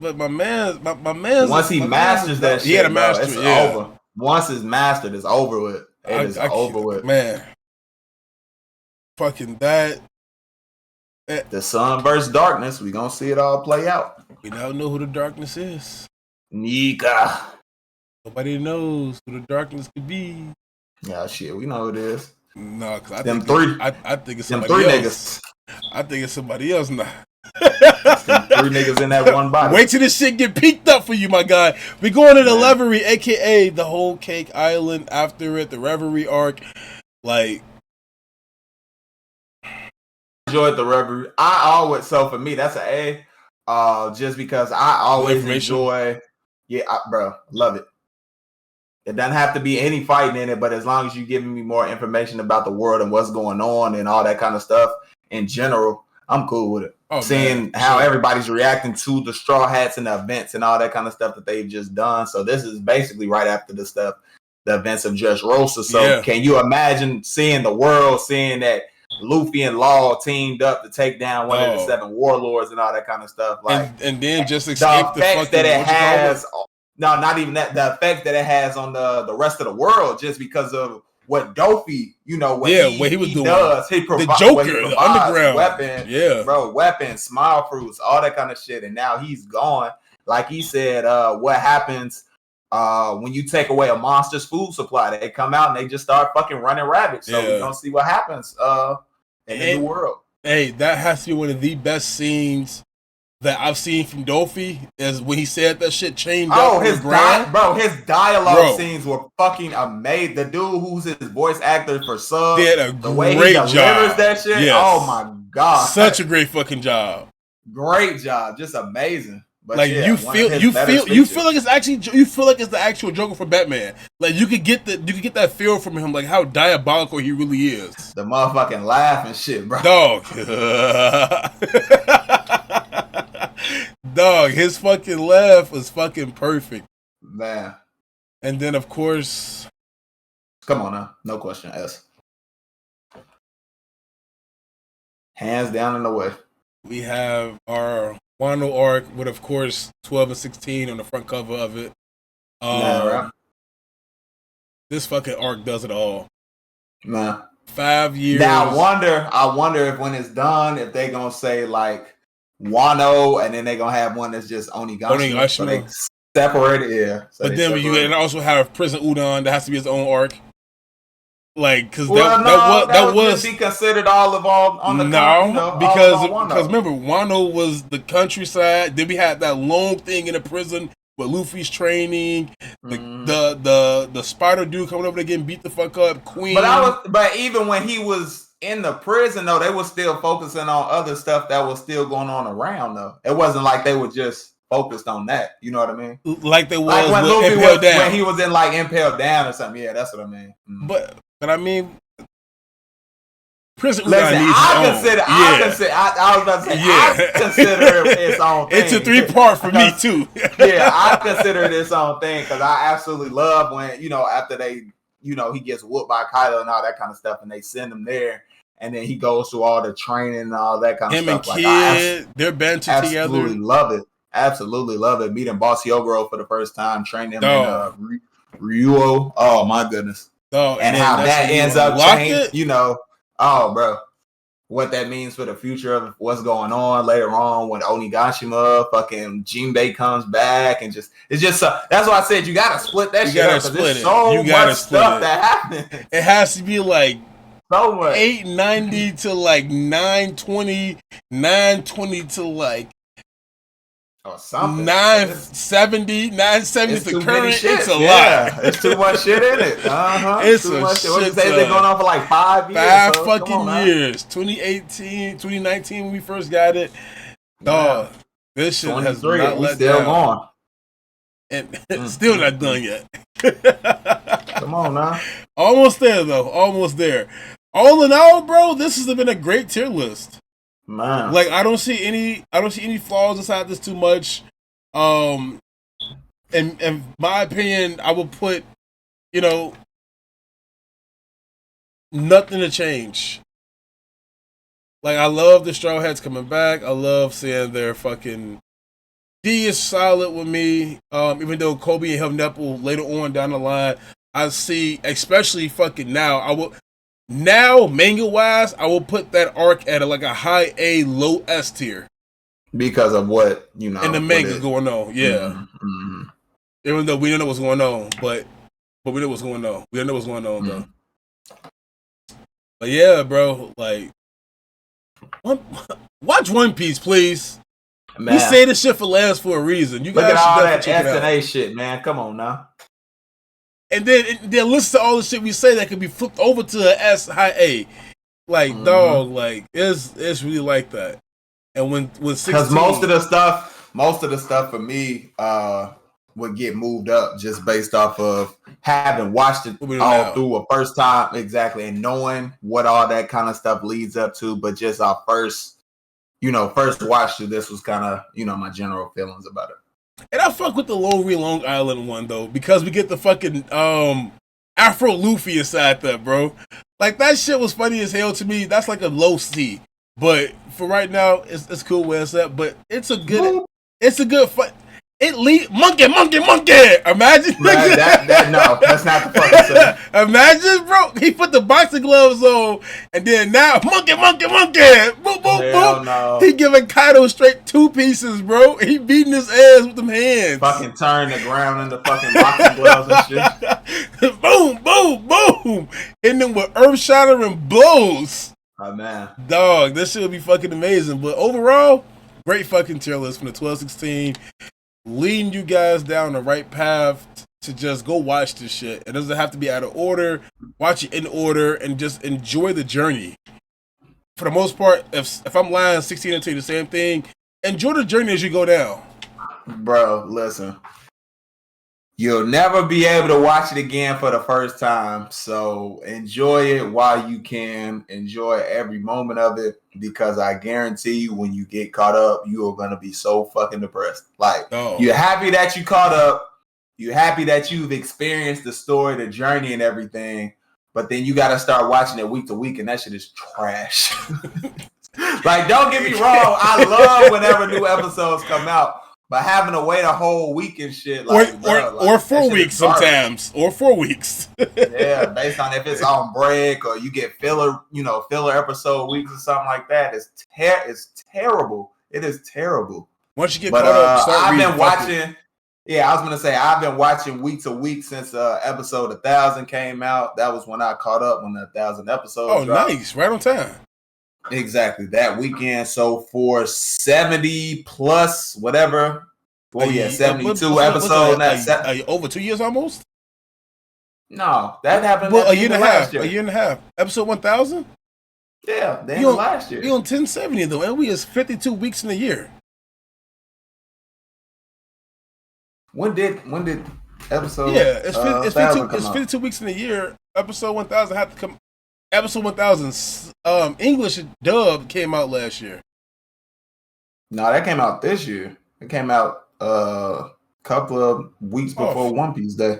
but my man, once he masters that shit, it's over. Once it's mastered, it's over with. It is over with, man. Fucking that. The sun versus darkness. We gonna see it all play out. We now know who the darkness is. Nika. Nobody knows who the darkness could be. Yeah, shit. We know who it is. No, because I think it's somebody else. Niggas. I think it's somebody else now. Three niggas in that one body. Wait till this shit get peaked up for you, my guy. We going to the Reverie, aka the whole Cake Island after it, the Reverie arc. Like, enjoyed the Reverie. So for me, that's an A. Just because I always enjoy. Yeah, bro, love it. It doesn't have to be any fighting in it, but as long as you're giving me more information about the world and what's going on and all that kind of stuff in general, I'm cool with it. Seeing how everybody's reacting to the Straw Hats and the events and all that kind of stuff that they've just done. So this is basically right after the events of Just Rosa. So can you imagine seeing the world, seeing that Luffy and Law teamed up to take down one of the 7 warlords and all that kind of stuff? Like, and then just escape the effects that it has. No, not even that. The effect that it has on the rest of the world, just because of what Dofi, what he was doing. Does. He provides the Joker, the underground weapon, bro, weapons, smile fruits, all that kind of shit. And now he's gone. Like he said, what happens when you take away a monster's food supply? They come out and they just start fucking running rabbit. So we don't see what happens in the new world. Hey, that has to be one of the best scenes that I've seen from Dofi is when he said that shit chained up. His dialogue scenes were fucking amazing. The dude who's his voice actor for Sub did a great job. That shit. Yes. Oh my god, such a great fucking job. Great job, just amazing. But like you feel like it's the actual Joker for Batman. Like you could get that feel from him, like how diabolical he really is. The motherfucking laugh and shit, bro. Dog, his fucking laugh was fucking perfect, man. And then of course, come on now, no question asked. Hands down and away. We have our Wano arc with, of course, 12 and 16 on the front cover of it. Right. This fucking arc does it all. Man. 5 years. Now I wonder if when it's done, if they gonna say like Wano, and then they gonna have one that's just Onigashima. So they separated, yeah. So but then you also have Prison Udon that has to be its own arc. Like, because that was be considered all on the because remember Wano was the countryside. Then we had that long thing in the prison with Luffy's training, the spider dude coming over there getting beat the fuck up, Queen. But even when he was in the prison though, they were still focusing on other stuff that was still going on around though. It wasn't like they were just focused on that. You know what I mean? Like they was like when Luffy was down. When he was in like Impaled Down or something. Yeah, that's what I mean. But I mean, Prison Udon needs I consider it its own thing. It's a 3-part for me too. Yeah, I consider it its own thing because I absolutely love when after they he gets whooped by Kylo and all that kind of stuff, and they send him there, and then he goes through all the training and all that kind of stuff. Him and Kid, they're bantered together. Absolutely love it. Absolutely love it. Meeting Boss Yogoro for the first time, training him in Ryuo. Oh my goodness. And how that ends up changing, bro, what that means for the future of what's going on later on when Onigashima, fucking Jinbei comes back, and it's just that's why I said you gotta split that shit up because there's so much stuff that happens. It has to be like so much 890 to like 920, 920 to like. Or something. 970 to current. It's a lot. It's too much shit in it. It's too much shit. What you say? They're going on for like 5 years. 5 fucking years. 2018, 2019 when we first got it. Dog, this shit has not let still down. Going. And still not done yet. Come on now. Almost there though. Almost there. All in all, bro, this has been a great tier list. Man. Like I don't see any flaws inside this too much. In my opinion, I would put, nothing to change. Like I love the Straw Hats coming back. I love seeing their fucking D is solid with me. Even though Kobe and Helmnepple later on down the line, I see, especially fucking now, Now, manga-wise, I will put that arc at a high A, low S tier. Because of what, in the manga going on, yeah. Mm-hmm. Even though we don't know what's going on, but we know what's going on. We don't know what's going on, though. But yeah, bro, like, Watch One Piece, please. Man. We say this shit for last for a reason. You guys look at all that check S&A shit, man. Come on now. And then listen to all the shit we say that could be flipped over to an S high A. Like, dog, like, it's really like that. And when 16... Because most of the stuff for me would get moved up just based off of having watched it all through a first time, exactly, and knowing what all that kind of stuff leads up to. But just our first watch to this was kind of, my general feelings about it. And I fuck with the Long Island one though, because we get the fucking Afro Luffy inside that, bro. Like, that shit was funny as hell to me. That's like a low C. But for right now, it's cool where it's at. But it's a good fun. Monkey. Imagine. Right, no, that's not the fucking same. Imagine, bro. He put the boxing gloves on, and then now monkey. Boop, boop. No. He giving Kaido straight 2 pieces, bro. He beating his ass with them hands. Fucking turn the ground into fucking boxing gloves and shit. boom. And then with earth shattering blows. Oh man, dog, this shit would be fucking amazing. But overall, great fucking tier list from the 12-16. Leading you guys down the right path to just go watch this shit. It doesn't have to be out of order. Watch it in order and just enjoy the journey. For the most part, if I'm lying, 16 will tell you the same thing. Enjoy the journey as you go down. Bro, listen. You'll never be able to watch it again for the first time. So enjoy it while you can. Enjoy every moment of it, because I guarantee you when you get caught up, you are going to be so fucking depressed. Like, You're happy that you caught up. You're happy that you've experienced the story, the journey and everything. But then you got to start watching it week to week, and that shit is trash. Like, don't get me wrong. I love whenever new episodes come out. But having to wait a whole week and shit, or 4 weeks sometimes, or 4 weeks. Yeah, based on if it's on break or you get filler episode weeks or something like that. It's terrible. It is terrible. Once you get caught up, I've been watching. Yeah, I was gonna say I've been watching week to week since episode 1000 came out. That was when I caught up when the 1000 episodes. Dropped. Nice, right on time. Exactly, that weekend. So for 70 plus whatever, 72 episodes. Over 2 years almost? No, that happened. Well, a year and a half. Episode 1000? Yeah, the end of last year. We on 1070 though, and we is 52 weeks in a year. When did episode? Yeah, it's 52 weeks in a year. Episode 1000 had to come. Episode 1000's English dub came out last year. No, that came out this year. It came out a couple of weeks before One Piece Day.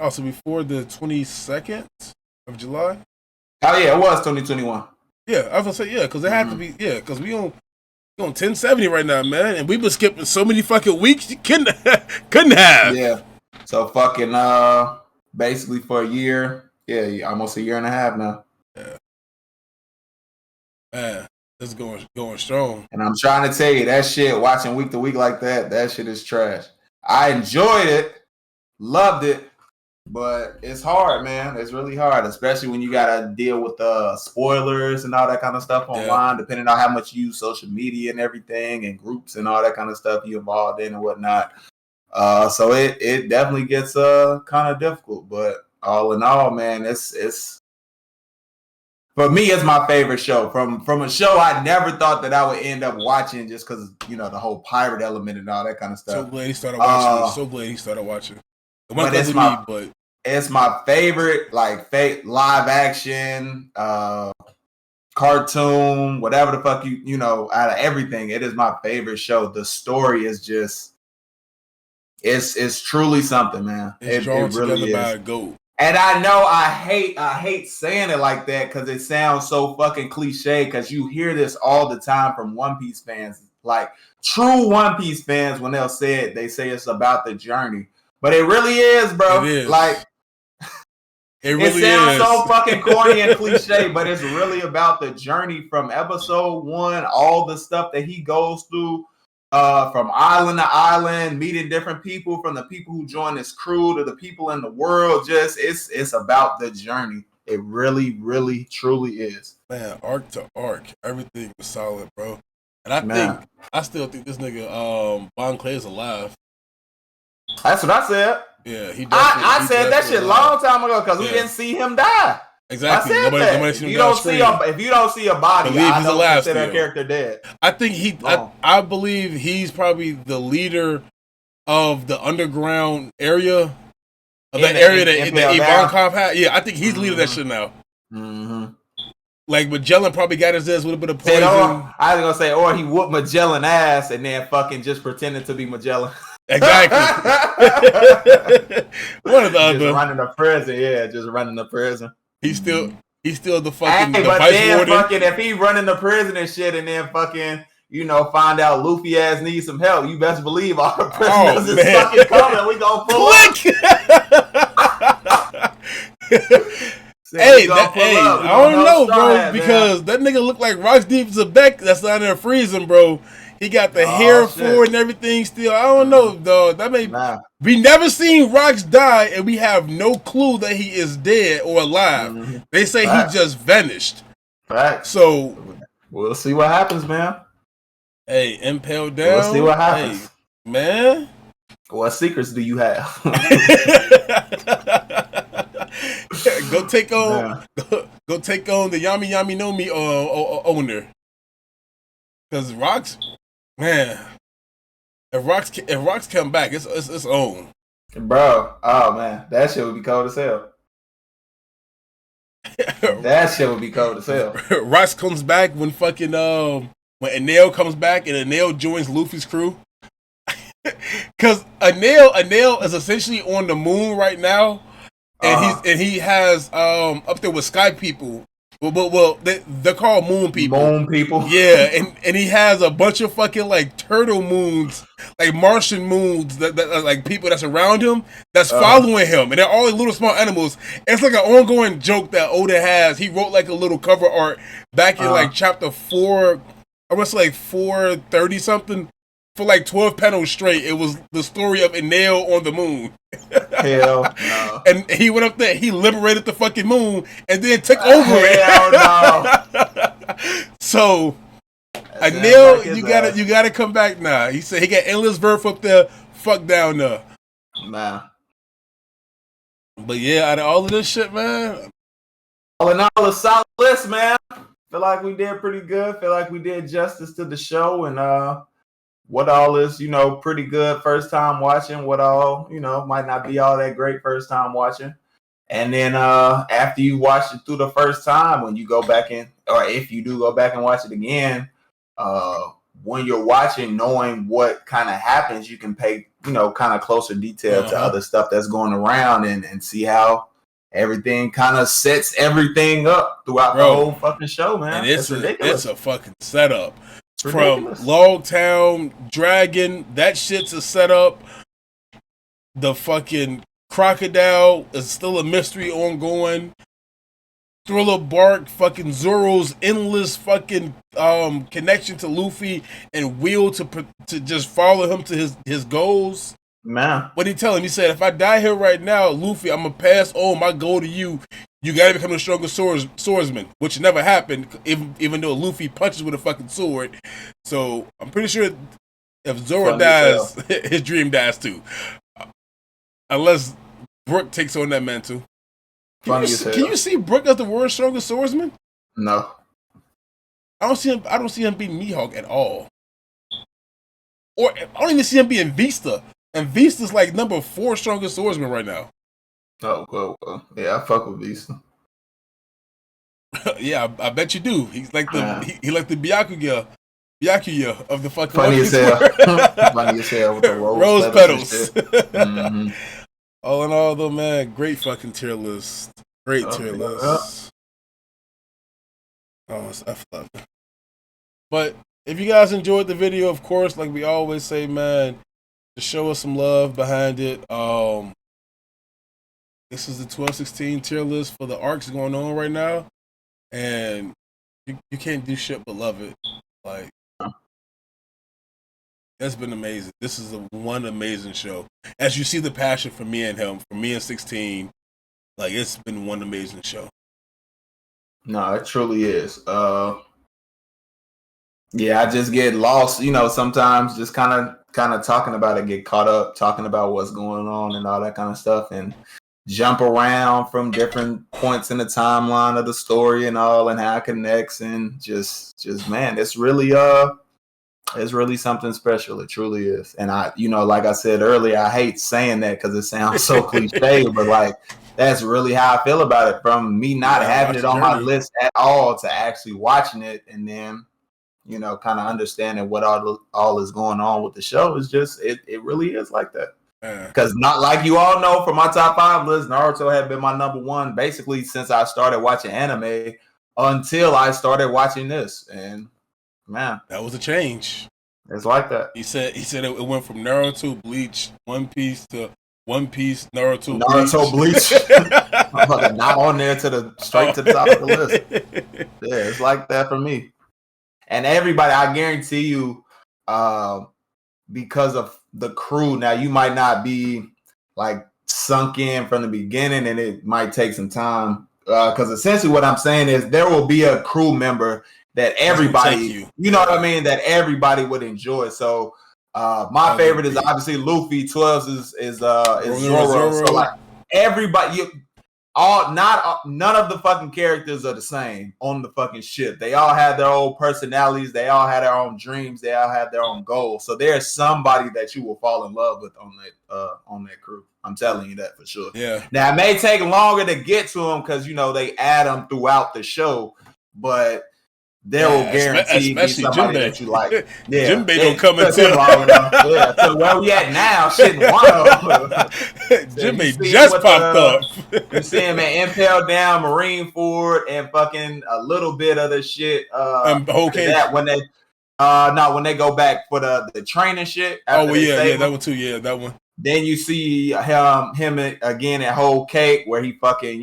Oh, so before the 22nd of July? Oh, yeah, it was 2021. Yeah, I was going to say, because it had to be, because we on 1070 right now, man, and we've been skipping so many fucking weeks you couldn't have. Yeah, so fucking basically for a year. Yeah, almost a year and a half now. Yeah. Man, this is going strong. And I'm trying to tell you, that shit, watching week to week like that shit is trash. I enjoyed it, loved it, but it's hard, man. It's really hard, especially when you got to deal with spoilers and all that kind of stuff online, depending on how much you use social media and everything and groups and all that kind of stuff you involved in and whatnot. So it definitely gets kind of difficult, but all in all, man, it's for me, it's my favorite show. From a show I never thought that I would end up watching just because, the whole pirate element and all that kind of stuff. So glad he started watching. It's my favorite, like, live action, cartoon, whatever the fuck out of everything. It is my favorite show. The story is just, it's truly something, man. It's drawn together by a goat. And I know I hate saying it like that because it sounds so fucking cliche, because you hear this all the time from One Piece fans. Like, true One Piece fans, when they'll say it, they say it's about the journey. But it really is, bro. It is. Like, it sounds so fucking corny and cliche, but it's really about the journey from episode 1, all the stuff that he goes through. From island to island, meeting different people, from the people who join his crew to the people in the world. Just it's about the journey. It really, really, truly is. Man, arc to arc, everything was solid, bro. And I still think this nigga Bon Clay is alive. That's what I said. Yeah, I said that shit a long time ago because we didn't see him die. Exactly. I said that. If you don't see a body, I don't consider that character dead. I think I believe he's probably the leader of the underground area. Of that area that Ivankov had. Yeah, I think he's leading that shit now. Mm-hmm. Like Magellan probably got his ass with a bit of poison. I was gonna say, or he whooped Magellan ass and then fucking just pretended to be Magellan. Exactly. One of the other. Just running the prison, just running the prison. He's still the fucking the vice warden. Fucking if he running the prison and shit, and then fucking find out Luffy ass needs some help, you best believe all the prisoners is fucking coming. We gonna pull up. I don't know, bro, because that nigga look like Rock's deep as a Beck that's down there freezing, bro. He got the hair for it and everything still. I don't know, dog. We never seen Rocks die, and we have no clue that he is dead or alive. Mm-hmm. They say he just vanished. Right. So we'll see what happens, man. Hey, impaled down. We'll see what happens. Hey, man. What secrets do you have? Go take on the Yami Yami no Mi owner. Because Rocks, man, if Rocks come back, it's on. Bro, oh man, that shit would be cold as hell. That shit would be cold as hell. Rocks comes back when fucking when Enel comes back and Enel joins Luffy's crew. Cause Enel is essentially on the moon right now. And he has up there with Sky People. Well, they're called Moon People. Moon People. Yeah, and he has a bunch of fucking like turtle moons, like Martian moons that like people that's around him that's following him, and they're all like little small animals. It's like an ongoing joke that Oda has. He wrote like a little cover art back in like chapter 4, I must say like 430 something. For like 12 panels straight, it was the story of Enel on the moon. Hell no. And he went up there, he liberated the fucking moon, and then took over it. Hell no. So, Enel, you gotta come back now. He said he got endless verse up there, fuck down there. Nah. But yeah, out of all of this shit, man. All in all, a solid list, man. Feel like we did pretty good. Feel like we did justice to the show, and what all is, pretty good first time watching. What all, might not be all that great first time watching. And then after you watch it through the first time, when you go back in, or if you do go back and watch it again, when you're watching, knowing what kind of happens, you can pay, kind of closer detail to other stuff that's going around and see how everything kind of sets everything up throughout the whole fucking show, man. And it's ridiculous. It's a fucking setup. From Logtown, Dragon, that shit's a setup. The fucking Crocodile is still a mystery ongoing. Thriller Bark, fucking Zoro's endless fucking connection to Luffy and will to just follow him to his goals. Man, what did he tell him? He said, if I die here right now, Luffy, I'm gonna pass on my goal to you. You gotta become a stronger swordsman, which never happened, even though Luffy punches with a fucking sword. So I'm pretty sure if Zoro dies, his dream dies too. Unless Brook takes on that mantle. Can you see Brook as the world's strongest swordsman? No. I don't see him being Mihawk at all. Or I don't even see him being Vista. And Vista's like number 4 strongest swordsman right now. Oh, well. Yeah, I fuck with Vista. Yeah, I bet you do. He's like he like the Byakuya of the fucking funny as hell. Funny as hell with the rose petals. Mm-hmm. All in all, though, man, great fucking tier list. Great tier list. Oh, it's F11. But if you guys enjoyed the video, of course, like we always say, man, just show us some love behind it. This is the 12-16 tier list for the arcs going on right now, and you can't do shit but love it. Like, it's been amazing. This is one amazing show. As you see the passion from me and him, from me and 16, like, it's been one amazing show. No, it truly is. Yeah, I just get lost, sometimes just kind of talking about it, get caught up talking about what's going on and all that kind of stuff, and jump around from different points in the timeline of the story and all, and how it connects, and just man, it's really something special. It truly is. And I, like I said earlier, I hate saying that because it sounds so cliche, but like that's really how I feel about it. From me not having it on my list at all to actually watching it, and then kind of understanding what all is going on with the show is just it really is like that. Because not like you all know, for my top 5 list, Naruto had been my number 1 basically since I started watching anime until I started watching this, and man, that was a change. It's like that. He said it went from Naruto, Bleach, One Piece to One Piece, Naruto, Bleach. Not on there straight to the top of the list. Yeah, it's like that for me. And everybody, I guarantee you, because of the crew, now you might not be like sunk in from the beginning, and it might take some time. Because essentially what I'm saying is there will be a crew member that everybody, what I mean, that everybody would enjoy. So my favorite is obviously Luffy. 12's is Zoro. So like everybody, none of the fucking characters are the same on the fucking ship. They all have their own personalities. They all have their own dreams. They all have their own goals. So there's somebody that you will fall in love with on that crew. I'm telling you that for sure. Yeah. Now it may take longer to get to them because they add them throughout the show, but there will guarantee be somebody Jinbei that you like. Yeah, Jinbei don't come until yeah. So where we at now? Shit, Jinbei just popped up. You see him at Impel Down, Marineford, and fucking a little bit of the shit. That when they when they go back for the training shit. That one too. Yeah, that one. Then you see him again at Whole Cake, where he fucking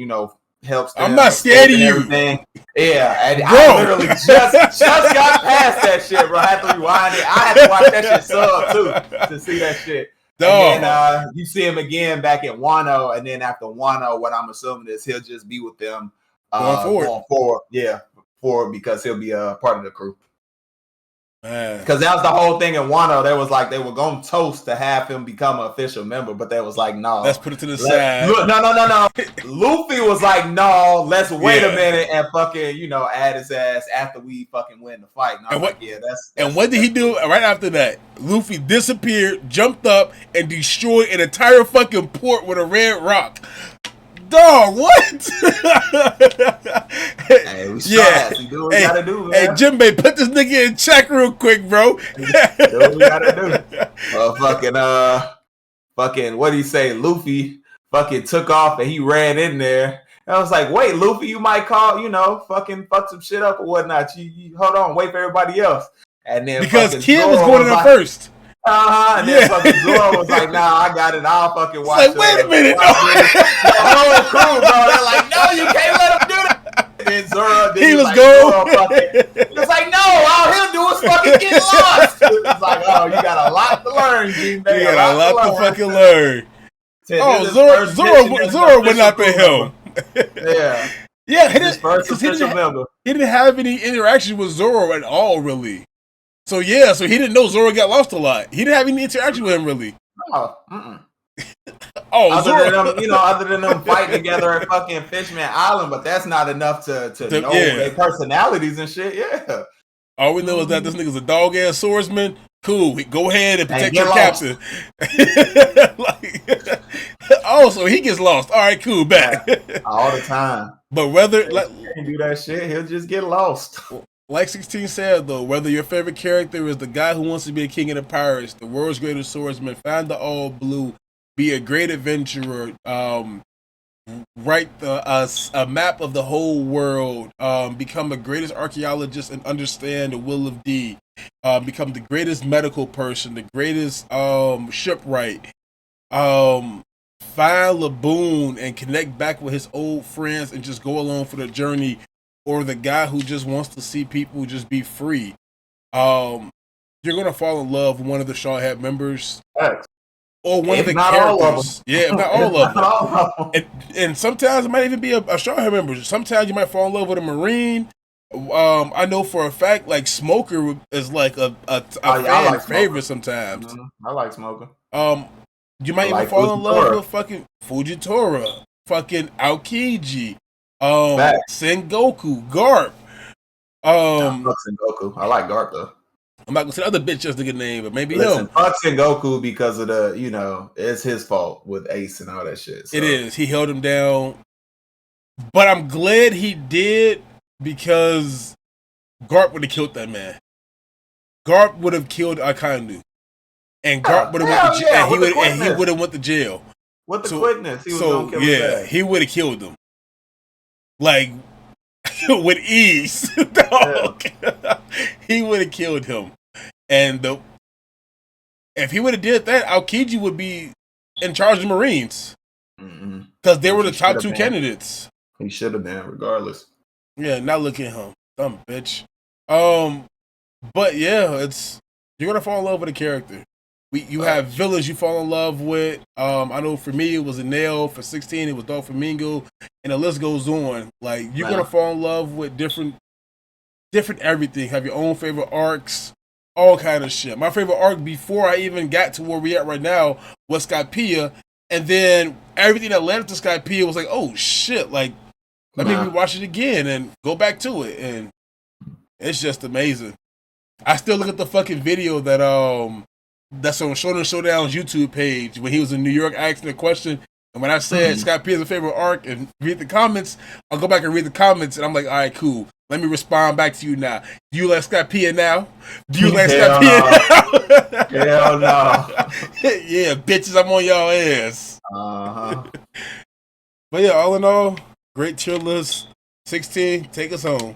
helps. I'm not scared of you. Everything. Yeah, and I literally just got past that shit, bro. I had to rewind it. I had to watch that shit sub too to see that shit. And then you see him again back at Wano, and then after Wano, what I'm assuming is he'll just be with them going forward. Yeah, because he'll be a part of the crew. Because that was the whole thing in Wano. They was like they were going to toast to have him become an official member, but they was like, no. Let's put it to the side. No. Luffy was like, no, let's wait a minute and fucking, add his ass after we fucking win the fight. And what did he do right after that? Luffy disappeared, jumped up, and destroyed an entire fucking port with a red rock. Dog, what? Hey, we you do what you gotta do, man. Hey, Jinbei, put this nigga in check real quick, bro. Do what we gotta do. Fucking, what do you say? Luffy fucking took off and he ran in there. And I was like, wait, Luffy, you might call, fucking fuck some shit up or whatnot. You hold on, wait for everybody else. And then because Kid was going in there first. And then fucking Zoro was like, nah, I got it. I'll fucking watch it. Like, wait a minute. The whole crew, bro. They're like, no, you can't let him do that. And then Zoro, he was going. He was like, no, all he'll do is fucking get lost. It's like, oh, you got a lot to learn, G. You got a lot to fucking learn. Zoro went after him. Yeah. Yeah, he didn't have any interaction with Zoro at all, really. So he didn't know Zoro got lost a lot. He didn't have any interaction with him really. No. Other than them fighting together at fucking Fishman Island, but that's not enough to know their personalities and shit. Yeah. All we know is that this nigga's a dog ass swordsman. Cool. Go ahead and protect your captain. So he gets lost. All right, cool. Back all the time. But whether he can't do that shit, he'll just get lost. Like 16 said, though, whether your favorite character is the guy who wants to be a king of the pirates, the world's greatest swordsman, find the all blue, be a great adventurer, write a map of the whole world, become the greatest archaeologist and understand the will of D, become the greatest medical person, the greatest shipwright, find Laboon and connect back with his old friends and just go along for the journey, or the guy who just wants to see people just be free. You're going to fall in love with one of the Shawhead members. or one of the characters. Yeah, not all of them. And sometimes it might even be a Straw member. Sometimes you might fall in love with a Marine. I know for a fact, like Smoker is like a fan favorite sometimes. I like Smoker. You might even fall in love with fucking Fujitora, fucking Aokiji, Sengoku, Garp. Sengoku. I like Garp though. I'm not gonna say the other bitch just a good name, but maybe him. Fuck Sengoku because of the, it's his fault with Ace and all that shit. So. It is. He held him down, but I'm glad he did because Garp would have killed that man. Garp would have killed Akainu, and Garp would have went to jail. And he would have went to jail with the quickness. He was gonna kill his dad. He would have killed him, like with ease. Dog. Yeah. He would have killed him, and if he would have did that, Aokiji would be in charge of the Marines because they were the top two candidates. He should have been, regardless. Yeah, not look at him, dumb bitch. But yeah, you're gonna fall in love with a character. You have villains you fall in love with. I know for me it was a Nail. For 16 it was Doflamingo, and the list goes on. Like you're gonna fall in love with different everything. Have your own favorite arcs, all kind of shit. My favorite arc before I even got to where we at right now was Skypiea, and then everything that led up to Skypiea was like, oh shit, like let me rewatch it again and go back to it, and it's just amazing. I still look at the fucking video that's on Shonen Showdown's YouTube page when he was in New York asking a question, and when I said Skypiea's a favorite arc and read the comments, I'll go back and read the comments, and I'm like, all right, cool. Let me respond back to you now. Do you like Skypiea now? Do you like Skypiea now? Hell no. Yeah, bitches, I'm on y'all ass. But yeah, all in all, great tier list. 16, take us home.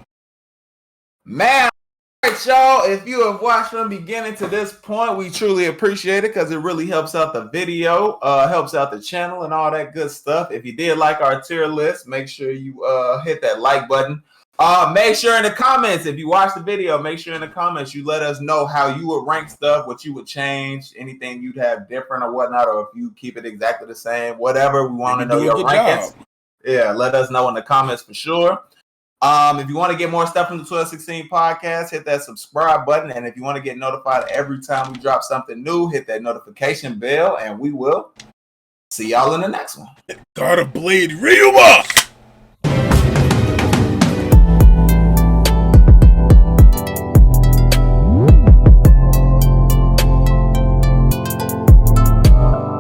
Man, all right, y'all. If you have watched from beginning to this point, we truly appreciate it because it really helps out the video, helps out the channel, and all that good stuff. If you did like our tier list, make sure you hit that like button. Make sure in the comments, if you watch the video, make sure in the comments you let us know how you would rank stuff, what you would change, anything you'd have different or whatnot, or if you keep it exactly the same, whatever. We want to know your rankings. Yeah, let us know in the comments for sure. If you want to get more stuff from the 1216 podcast, hit that subscribe button. And if you want to get notified every time we drop something new, hit that notification bell, and we will see y'all in the next one. Gotta bleed Ryuma!